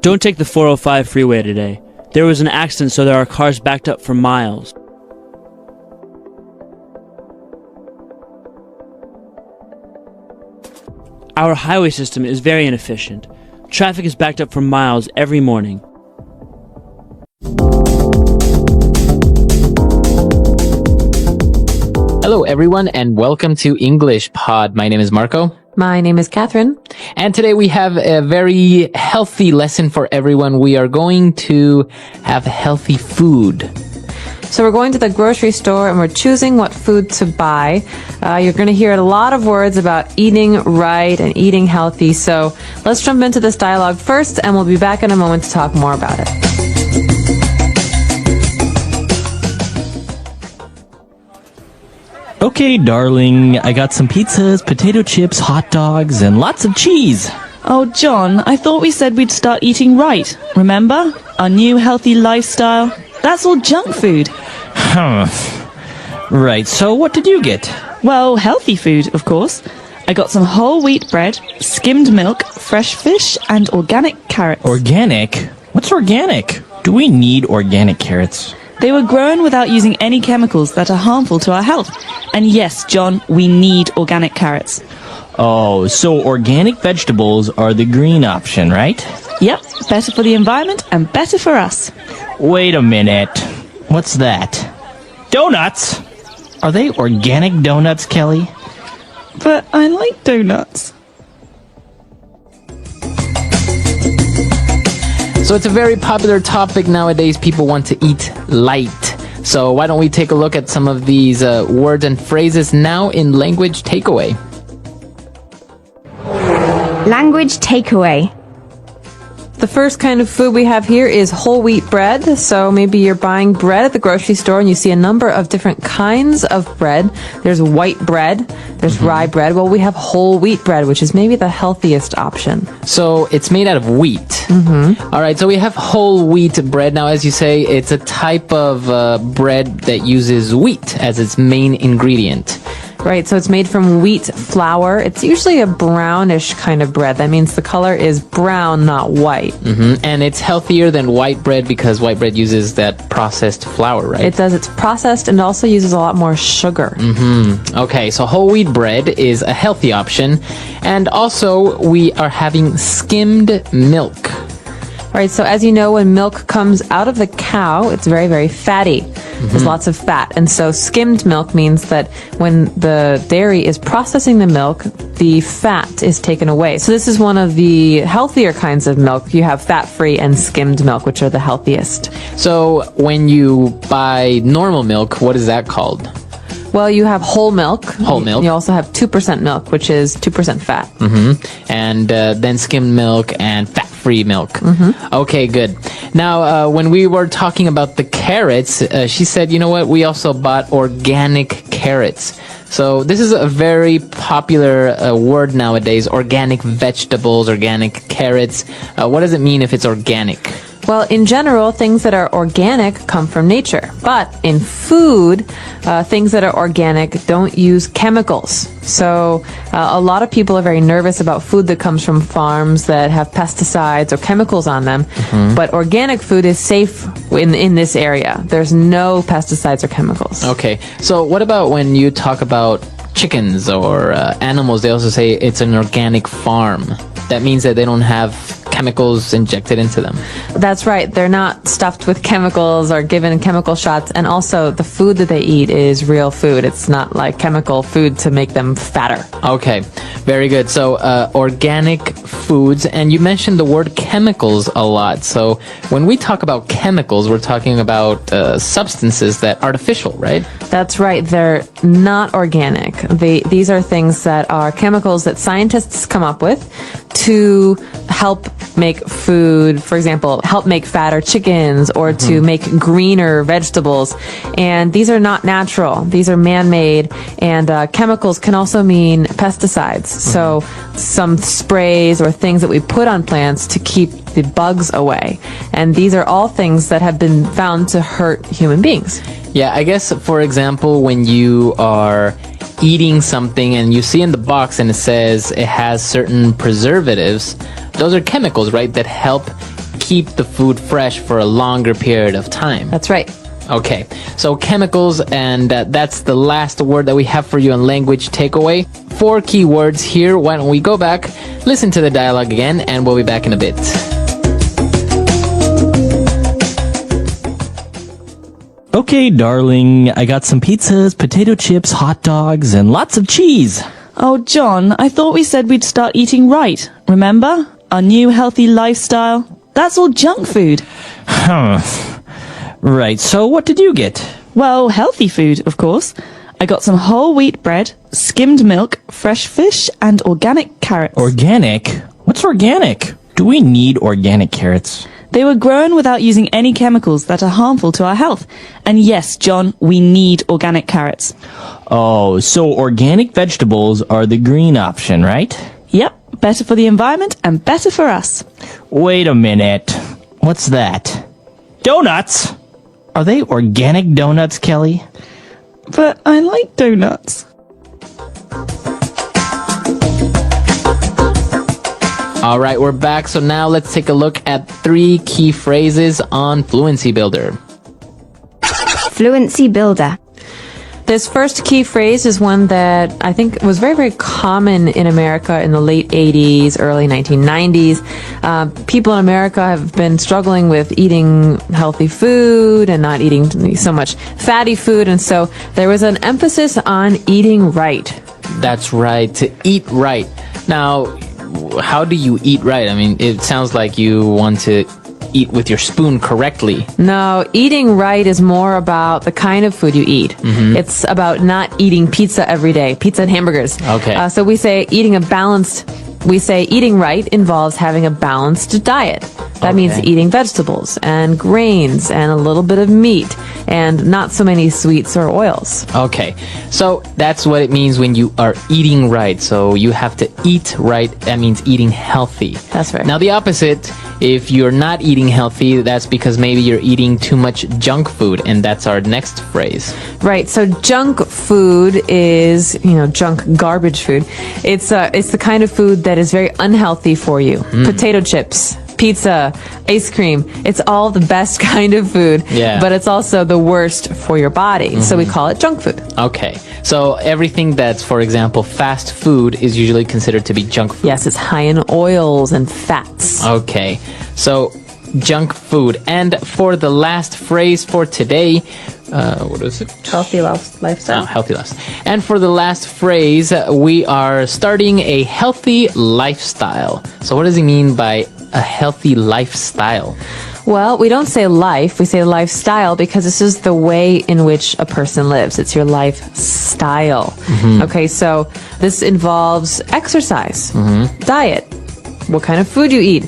Don't take the 405 freeway today. There was an accident, so there are cars backed up for miles. Our highway system is very inefficient. Traffic is backed up for miles every morning.
Hello, everyone, and welcome to English Pod. My name is Marco.
My name is Catherine.
And today we have a very healthy lesson for everyone. We are going to have healthy food.
So we're going to the grocery store and we're choosing what food to buy. You're going to hear a lot of words about eating right and eating healthy. So let's jump into this dialogue first and we'll be back in a moment to talk more about it.
Okay, darling, I got some pizzas, potato chips, hot dogs, and lots of cheese.
Oh, John, I thought we said we'd start eating right. Remember? Our new healthy lifestyle. That's all junk food.
Right, so what did you get?
Well, healthy food, of course. I got some whole wheat bread, skimmed milk, fresh fish, and organic carrots.
Organic? What's organic? Do we need organic carrots?
They were grown without using any chemicals that are harmful to our health. And yes, John, we need organic carrots.
Oh, so organic vegetables are the green option, right?
Yep, better for the environment and better for us.
Wait a minute. What's that? Donuts! Are they organic donuts, Kelly?
But I like donuts.
So it's a very popular topic nowadays. People want to eat light. So why don't we take a look at some of these words and phrases now in Language Takeaway.
Language takeaway.
The first kind of food we have here is whole wheat bread. So maybe you're buying bread at the grocery store and you see a number of different kinds of bread. There's white bread, there's rye bread. Well, we have whole wheat bread, which is maybe the healthiest option.
So it's made out of wheat. All right, so we have whole wheat bread. Now, as you say, it's a type of bread that uses wheat as its main ingredient.
Right, so it's made from wheat flour. It's usually a brownish kind of bread. That means the color is brown, not white.
And it's healthier than white bread because white bread uses that processed flour, right?
It does. It's processed and also uses a lot more sugar.
Okay, so whole wheat bread is a healthy option. And also, we are having skimmed milk.
Right, so as you know, when milk comes out of the cow, it's very, very fatty. There's lots of fat. And so skimmed milk means that when the dairy is processing the milk, the fat is taken away. So this is one of the healthier kinds of milk. You have fat-free and skimmed milk, which are the healthiest.
So when you buy normal milk, what is that called?
Well, you have whole milk.
Whole milk.
You also have 2% milk, which is 2% fat.
And then skimmed milk and fat-free milk. Okay, good. Now, when we were talking about the carrots, she said, you know what, we also bought organic carrots. So this is a very popular word nowadays, organic vegetables, organic carrots. What does it mean if it's organic?
Well, in general, things that are organic come from nature. But in food, things that are organic don't use chemicals. So a lot of people are very nervous about food that comes from farms that have pesticides or chemicals on them. But organic food is safe in this area. There's no pesticides or chemicals.
Okay, so what about when you talk about chickens or animals? They also say it's an organic farm. That means that they don't have chemicals injected into them.
That's right. They're not stuffed with chemicals or given chemical shots. And also, the food that they eat is real food. It's not like chemical food to make them fatter.
Okay, very good. So, organic foods, and you mentioned the word chemicals a lot. So, when we talk about chemicals, we're talking about substances that are artificial, right?
That's right. They're not organic. These are things that are chemicals that scientists come up with to help make food, for example, help make fatter chickens or to make greener vegetables. And these are not natural. These are man-made. And chemicals can also mean pesticides. So some sprays or things that we put on plants to keep the bugs away. And these are all things that have been found to hurt human beings.
Yeah, I guess, for example, when you are eating something and you see in the box and it says it has certain preservatives, those are chemicals, right, that help keep the food fresh for a longer period of time.
That's right.
Okay, so chemicals, and that's the last word that we have for you on language takeaway. 4 key words here. Why don't we go back, listen to the dialogue again, and we'll be back in a bit.
Okay, darling, I got some pizzas, potato chips, hot dogs, and lots of cheese.
Oh, John, I thought we said we'd start eating right. Remember? Our new healthy lifestyle. That's all junk food.
Right, so what did you get?
Well, healthy food, of course. I got some whole wheat bread, skimmed milk, fresh fish, and organic carrots.
Organic? What's organic? Do we need organic carrots?
They were grown without using any chemicals that are harmful to our health. And yes, John, we need organic carrots.
Oh, so organic vegetables are the green option, right?
Yep, better for the environment and better for us.
Wait a minute. What's that? Donuts! Are they organic donuts, Kelly?
But I like donuts.
All right, we're back. So now let's take a look at 3 key phrases on Fluency Builder.
Fluency Builder.
This first key phrase is one that I think was very, very common in America in the late 80s, early 1990s. People in America have been struggling with eating healthy food and not eating so much fatty food. And so there was an emphasis on eating right.
That's right, to eat right. Now, how do you eat right? I mean, it sounds like you want to eat with your spoon correctly.
No, eating right is more about the kind of food you eat. It's about not eating pizza every day, pizza and hamburgers.
Okay.
So we say eating right involves having a balanced diet. That means
Okay.
eating vegetables and grains and a little bit of meat and not so many sweets or oils.
Okay, so that's what it means when you are eating right. So you have to eat right. That means eating healthy.
That's right.
Now the opposite, if you're not eating healthy, that's because maybe you're eating too much junk food, and that's our next phrase.
Right. So junk food is, junk garbage food. It's the kind of food that is very unhealthy for you. Potato chips, pizza, ice cream. It's all the best kind of food,
Yeah.
but it's also the worst for your body. So we call it junk food.
Okay, so everything that's, for example, fast food is usually considered to be junk food.
Yes, it's high in oils and fats.
Okay, so junk food. And for the last phrase for today, what is it?
Healthy lifestyle.
Oh, healthy lifestyle. And for the last phrase, we are starting a healthy lifestyle. So what does he mean by a healthy lifestyle?
Well, we don't say life, we say lifestyle because this is the way in which a person lives. It's your lifestyle. Okay, so this involves exercise, diet, what kind of food you eat,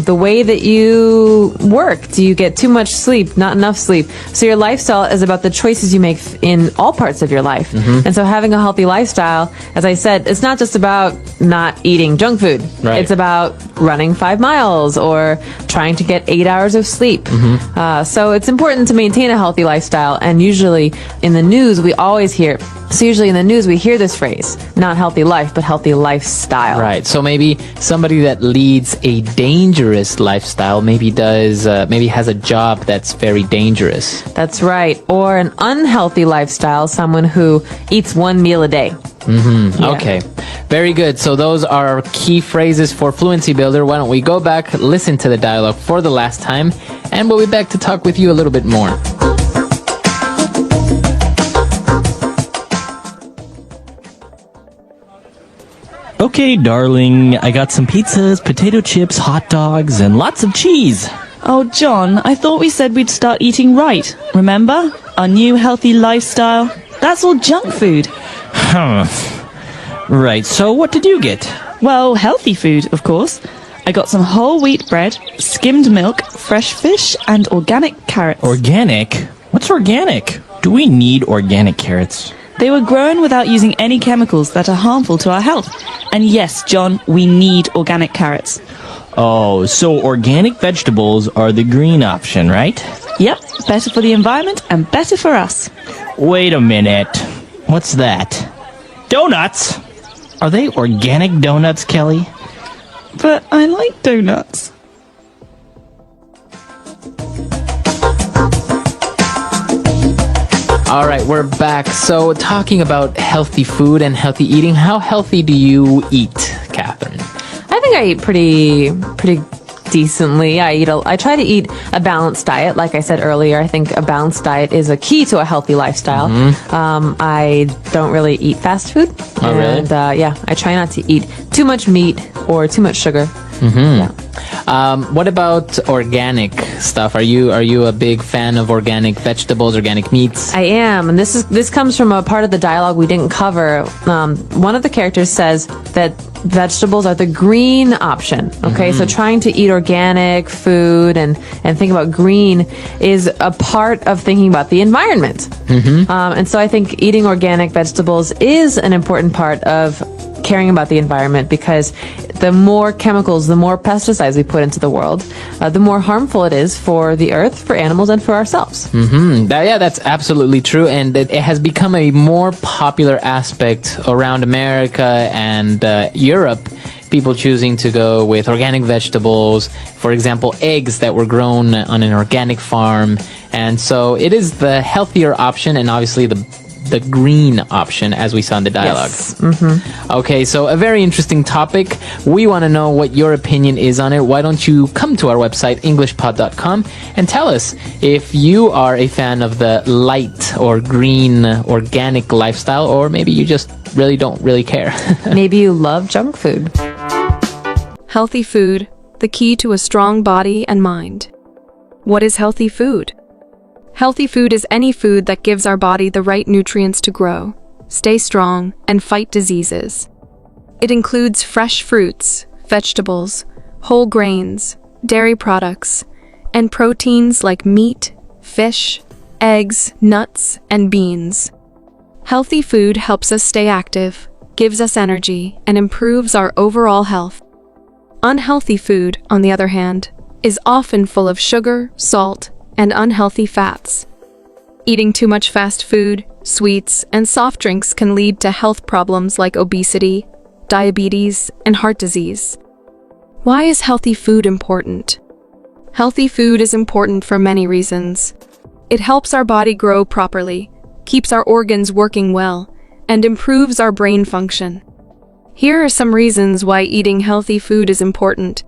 the way that you work. Do you get too much sleep, not enough sleep? So your lifestyle is about the choices you make in all parts of your life. And so having a healthy lifestyle, as I said, it's not just about not eating junk food.
Right.
It's about running 5 miles or trying to get 8 hours of sleep. So it's important to maintain a healthy lifestyle. And usually in the news, we always hear, usually in the news, we hear this phrase, not healthy life, but healthy lifestyle.
Right. So maybe somebody that leads a dangerous lifestyle maybe has a job that's very dangerous.
That's right. Or an unhealthy lifestyle, someone who eats one meal a day. Yeah.
Okay. Very good. So those are our key phrases for Fluency Builder. Why don't we go back, listen to the dialogue for the last time, and we'll be back to talk with you a little bit more.
Okay, darling, I got some pizzas, potato chips, hot dogs, and lots of cheese.
Oh, John, I thought we said we'd start eating right. Remember? Our new healthy lifestyle. That's all junk food.
Right, so what did you get?
Well, healthy food, of course. I got some whole wheat bread, skimmed milk, fresh fish, and organic carrots.
Organic? What's organic? Do we need organic carrots?
They were grown without using any chemicals that are harmful to our health. And yes, John, we need organic carrots.
Oh, so organic vegetables are the green option, right?
Yep, better for the environment and better for us.
Wait a minute. What's that? Donuts? Are they organic donuts, Kelly?
But I like donuts.
All right, we're back. So talking about healthy food and healthy eating, how healthy do you eat, Catherine?
I think I eat pretty decently. I try to eat a balanced diet. Like I said earlier, I think a balanced diet is a key to a healthy lifestyle. I don't really eat fast food.
Oh, really?
And I try not to eat too much meat or too much sugar. Yeah.
What about organic stuff? Are you a big fan of organic vegetables, organic meats?
I am, and this comes from a part of the dialogue we didn't cover. One of the characters says that vegetables are the green option. Okay, so trying to eat organic food and think about green is a part of thinking about the environment. And so I think eating organic vegetables is an important part of caring about the environment, because the more chemicals, the more pesticides we put into the world, the more harmful it is for the earth, for animals, and for ourselves.
That's absolutely true, and it has become a more popular aspect around America and Europe. People choosing to go with organic vegetables, for example, eggs that were grown on an organic farm, and so it is the healthier option, and obviously the green option, as we saw in the dialogue.
Yes.
Okay, so a very interesting topic. We want to know what your opinion is on it. Why don't you come to our website, englishpod.com, and tell us if you are a fan of the light or green organic lifestyle, or maybe you just don't really care.
Maybe you love junk food.
Healthy food, the key to a strong body and mind. What is healthy food? Healthy food is any food that gives our body the right nutrients to grow, stay strong, and fight diseases. It includes fresh fruits, vegetables, whole grains, dairy products, and proteins like meat, fish, eggs, nuts, and beans. Healthy food helps us stay active, gives us energy, and improves our overall health. Unhealthy food, on the other hand, is often full of sugar, salt, and unhealthy fats. Eating too much fast food, sweets, and soft drinks can lead to health problems like obesity, diabetes, and heart disease. Why is healthy food important? Healthy food is important for many reasons. It helps our body grow properly, keeps our organs working well, and improves our brain function. Here are some reasons why eating healthy food is important.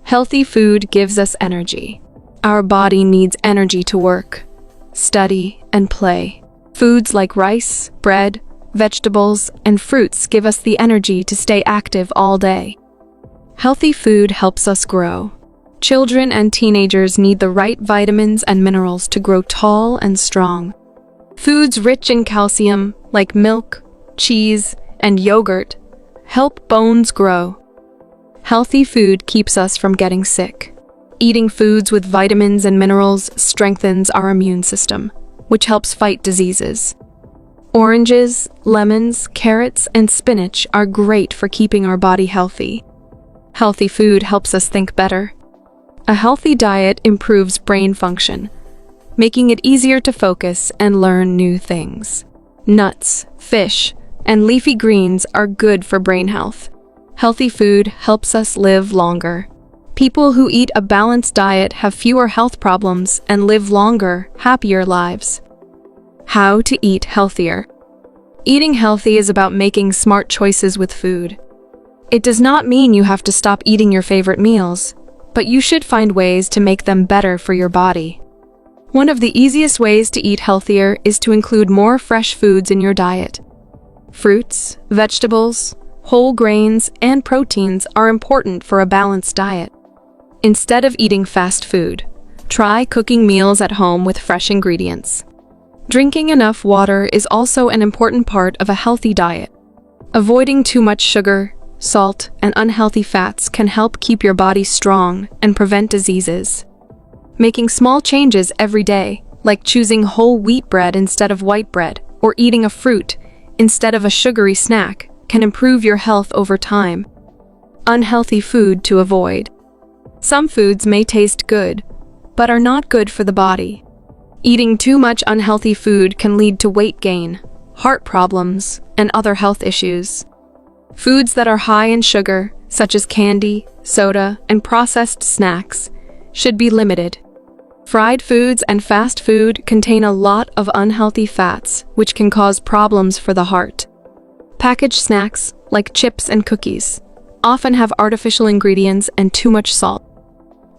Healthy food gives us energy. Our body needs energy to work, study, and play. Foods like rice, bread, vegetables, and fruits give us the energy to stay active all day. Healthy food helps us grow. Children and teenagers need the right vitamins and minerals to grow tall and strong. Foods rich in calcium, like milk, cheese, and yogurt, help bones grow. Healthy food keeps us from getting sick. Eating foods with vitamins and minerals strengthens our immune system, which helps fight diseases. Oranges, lemons, carrots, and spinach are great for keeping our body healthy. Healthy food helps us think better. A healthy diet improves brain function, making it easier to focus and learn new things. Nuts, fish, and leafy greens are good for brain health. Healthy food helps us live longer. People who eat a balanced diet have fewer health problems and live longer, happier lives. How to eat healthier. Eating healthy is about making smart choices with food. It does not mean you have to stop eating your favorite meals, but you should find ways to make them better for your body. One of the easiest ways to eat healthier is to include more fresh foods in your diet. Fruits, vegetables, whole grains, and proteins are important for a balanced diet. Instead of eating fast food, try cooking meals at home with fresh ingredients. Drinking enough water is also an important part of a healthy diet. Avoiding too much sugar, salt, and unhealthy fats can help keep your body strong and prevent diseases. Making small changes every day, like choosing whole wheat bread instead of white bread, or eating a fruit instead of a sugary snack, can improve your health over time. Unhealthy food to avoid. Some foods may taste good, but are not good for the body. Eating too much unhealthy food can lead to weight gain, heart problems, and other health issues. Foods that are high in sugar, such as candy, soda, and processed snacks, should be limited. Fried foods and fast food contain a lot of unhealthy fats, which can cause problems for the heart. Packaged snacks, like chips and cookies, often have artificial ingredients and too much salt.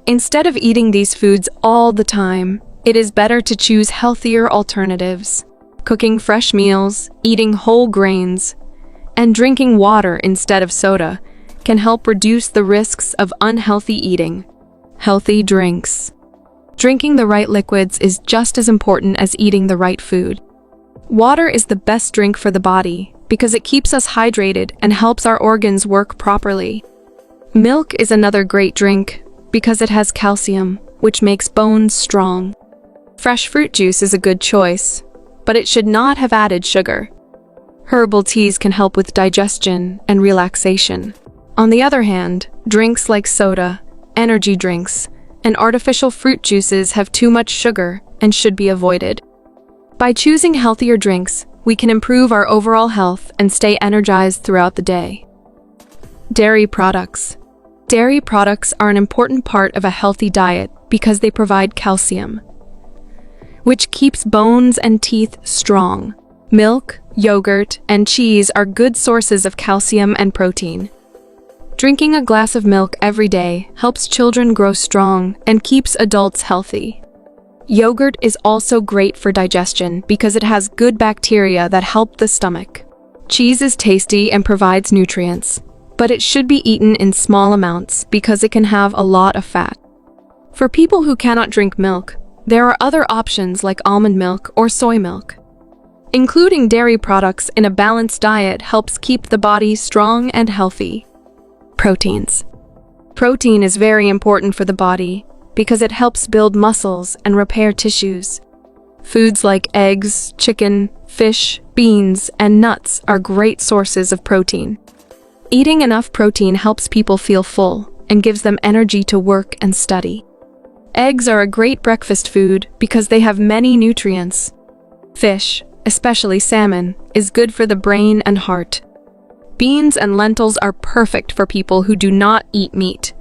Instead of eating these foods all the time, it is better to choose healthier alternatives. Cooking fresh meals, eating whole grains, and drinking water instead of soda can help reduce the risks of unhealthy eating. Healthy drinks. Drinking the right liquids is just as important as eating the right food. Water is the best drink for the body because it keeps us hydrated and helps our organs work properly. Milk is another great drink because it has calcium, which makes bones strong. Fresh fruit juice is a good choice, but it should not have added sugar. Herbal teas can help with digestion and relaxation. On the other hand, drinks like soda, energy drinks, and artificial fruit juices have too much sugar and should be avoided. By choosing healthier drinks, we can improve our overall health and stay energized throughout the day. Dairy products. Dairy products are an important part of a healthy diet because they provide calcium, which keeps bones and teeth strong. Milk, yogurt, and cheese are good sources of calcium and protein. Drinking a glass of milk every day helps children grow strong and keeps adults healthy. Yogurt is also great for digestion because it has good bacteria that help the stomach. Cheese is tasty and provides nutrients, but it should be eaten in small amounts because it can have a lot of fat. For people who cannot drink milk, there are other options like almond milk or soy milk. Including dairy products in a balanced diet helps keep the body strong and healthy. Proteins. Protein is very important for the body because it helps build muscles and repair tissues. Foods like eggs, chicken, fish, beans, and nuts are great sources of protein. Eating enough protein helps people feel full and gives them energy to work and study. Eggs are a great breakfast food because they have many nutrients. Fish, especially salmon, is good for the brain and heart. Beans and lentils are perfect for people who do not eat meat,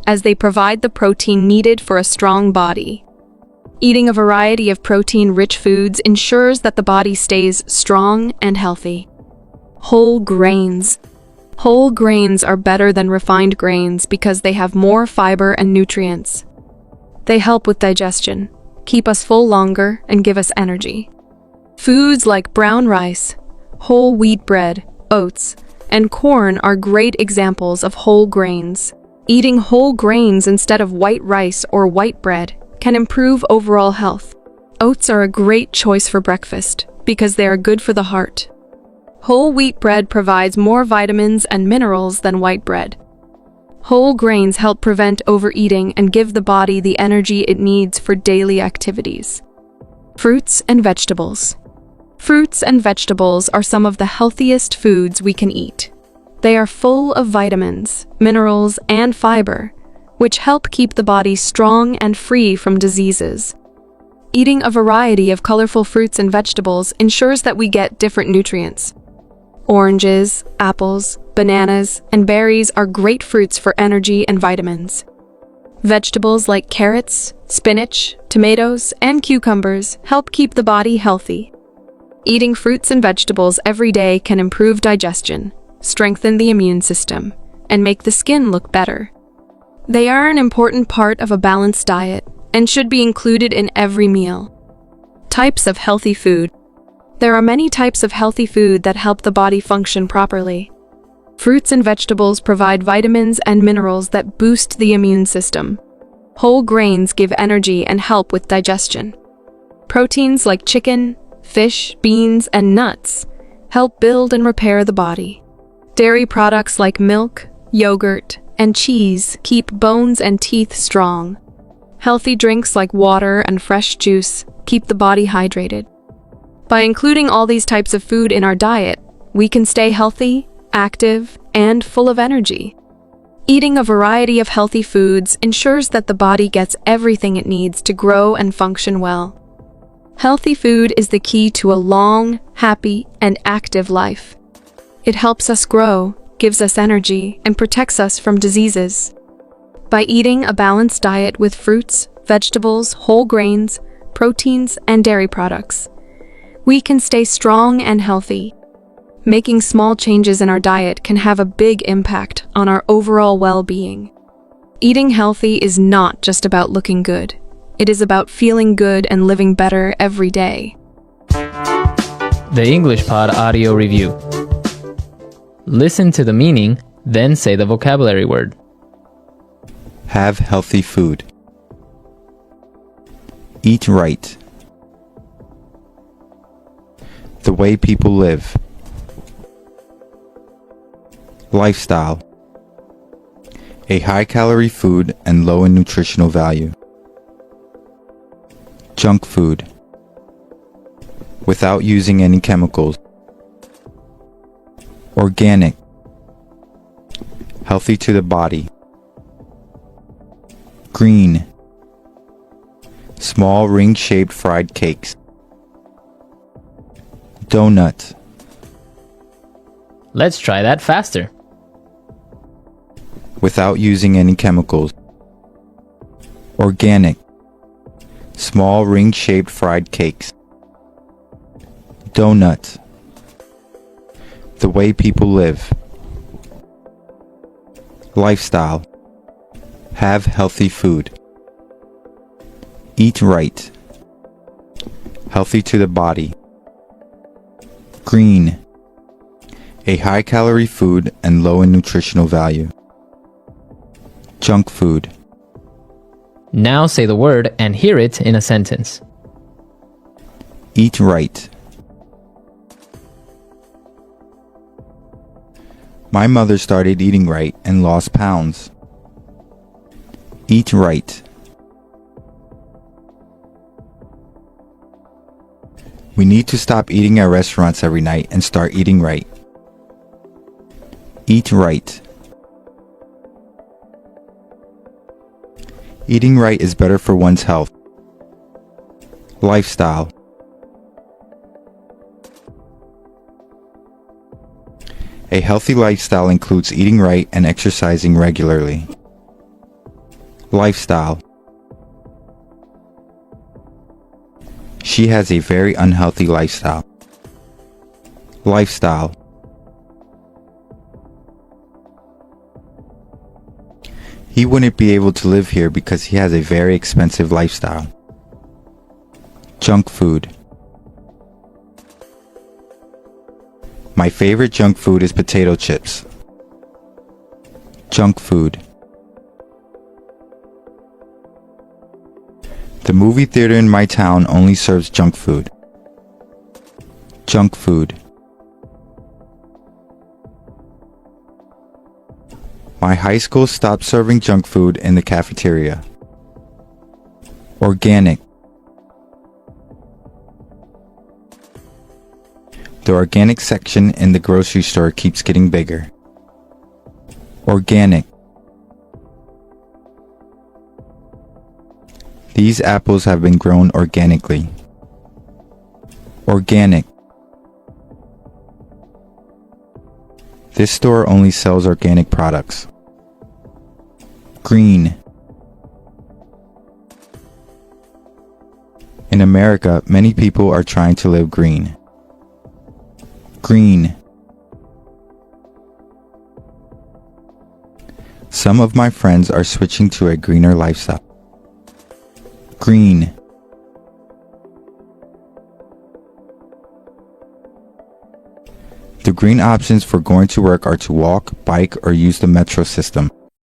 as they provide the protein needed for a strong body. Eating a variety of protein-rich foods ensures that the body stays strong and healthy. Whole grains. Whole grains are better than refined grains because they have more fiber and nutrients. They help with digestion, keep us full longer, and give us energy. Foods like brown rice, whole wheat bread, oats, and corn are great examples of whole grains. Eating whole grains instead of white rice or white bread can improve overall health. Oats are a great choice for breakfast because they are good for the heart. Whole wheat bread provides more vitamins and minerals than white bread. Whole grains help prevent overeating and give the body the energy it needs for daily activities. Fruits and vegetables. Fruits and vegetables are some of the healthiest foods we can eat. They are full of vitamins, minerals, and fiber, which help keep the body strong and free from diseases. Eating a variety of colorful fruits and vegetables ensures that we get different nutrients. Oranges, apples, bananas, and berries are great fruits for energy and vitamins. Vegetables like carrots, spinach, tomatoes, and cucumbers help keep the body healthy. Eating fruits and vegetables every day can improve digestion, strengthen the immune system, and make the skin look better. They are an important part of a balanced diet and should be included in every meal. Types of healthy food. There are many types of healthy food that help the body function properly. Fruits and vegetables provide vitamins and minerals that boost the immune system. Whole grains give energy and help with digestion. Proteins like chicken, fish, beans, and nuts help build and repair the body. Dairy products like milk, yogurt, and cheese keep bones and teeth strong. Healthy drinks like water and fresh juice keep the body hydrated. By including all these types of food in our diet, we can stay healthy, active, and full of energy. Eating a variety of healthy foods ensures that the body gets everything it needs to grow and function well. Healthy food is the key to a long, happy, and active life. It helps us grow, gives us energy, and protects us from diseases. By eating a balanced diet with fruits, vegetables, whole grains, proteins, and dairy products, we can stay strong and healthy. Making small changes in our diet can have a big impact on our overall well-being. Eating healthy is not just about looking good. It is about feeling good and living better every day.
The English Pod Audio Review. Listen to the meaning, then say the vocabulary word.
Have healthy food. Eat right. The way people live. Lifestyle. A high-calorie food and low in nutritional value. Junk food. Without using any chemicals. Organic. Healthy to the body. Green. Small ring-shaped fried cakes. Donut.
Let's try that faster.
Without using any chemicals. Organic. Small ring-shaped fried cakes. Donut. The way people live. Lifestyle. Have healthy food. Eat right. Healthy to the body. Green. A high-calorie food and low in nutritional value. Junk food.
Now say the word and hear it in a sentence.
Eat right. My mother started eating right and lost pounds. Eat right. We need to stop eating at restaurants every night and start eating right. Eat right. Eating right is better for one's health. Lifestyle. A healthy lifestyle includes eating right and exercising regularly. Lifestyle. She has a very unhealthy lifestyle. Lifestyle. He wouldn't be able to live here because he has a very expensive lifestyle. Junk food. My favorite junk food is potato chips. Junk food. The movie theater in my town only serves junk food. Junk food. My high school stopped serving junk food in the cafeteria. Organic. The organic section in the grocery store keeps getting bigger. Organic. These apples have been grown organically. Organic. This store only sells organic products. Green. In America, many people are trying to live green. Green. Some of my friends are switching to a greener lifestyle. Green. The green options for going to work are to walk, bike, or use the metro system.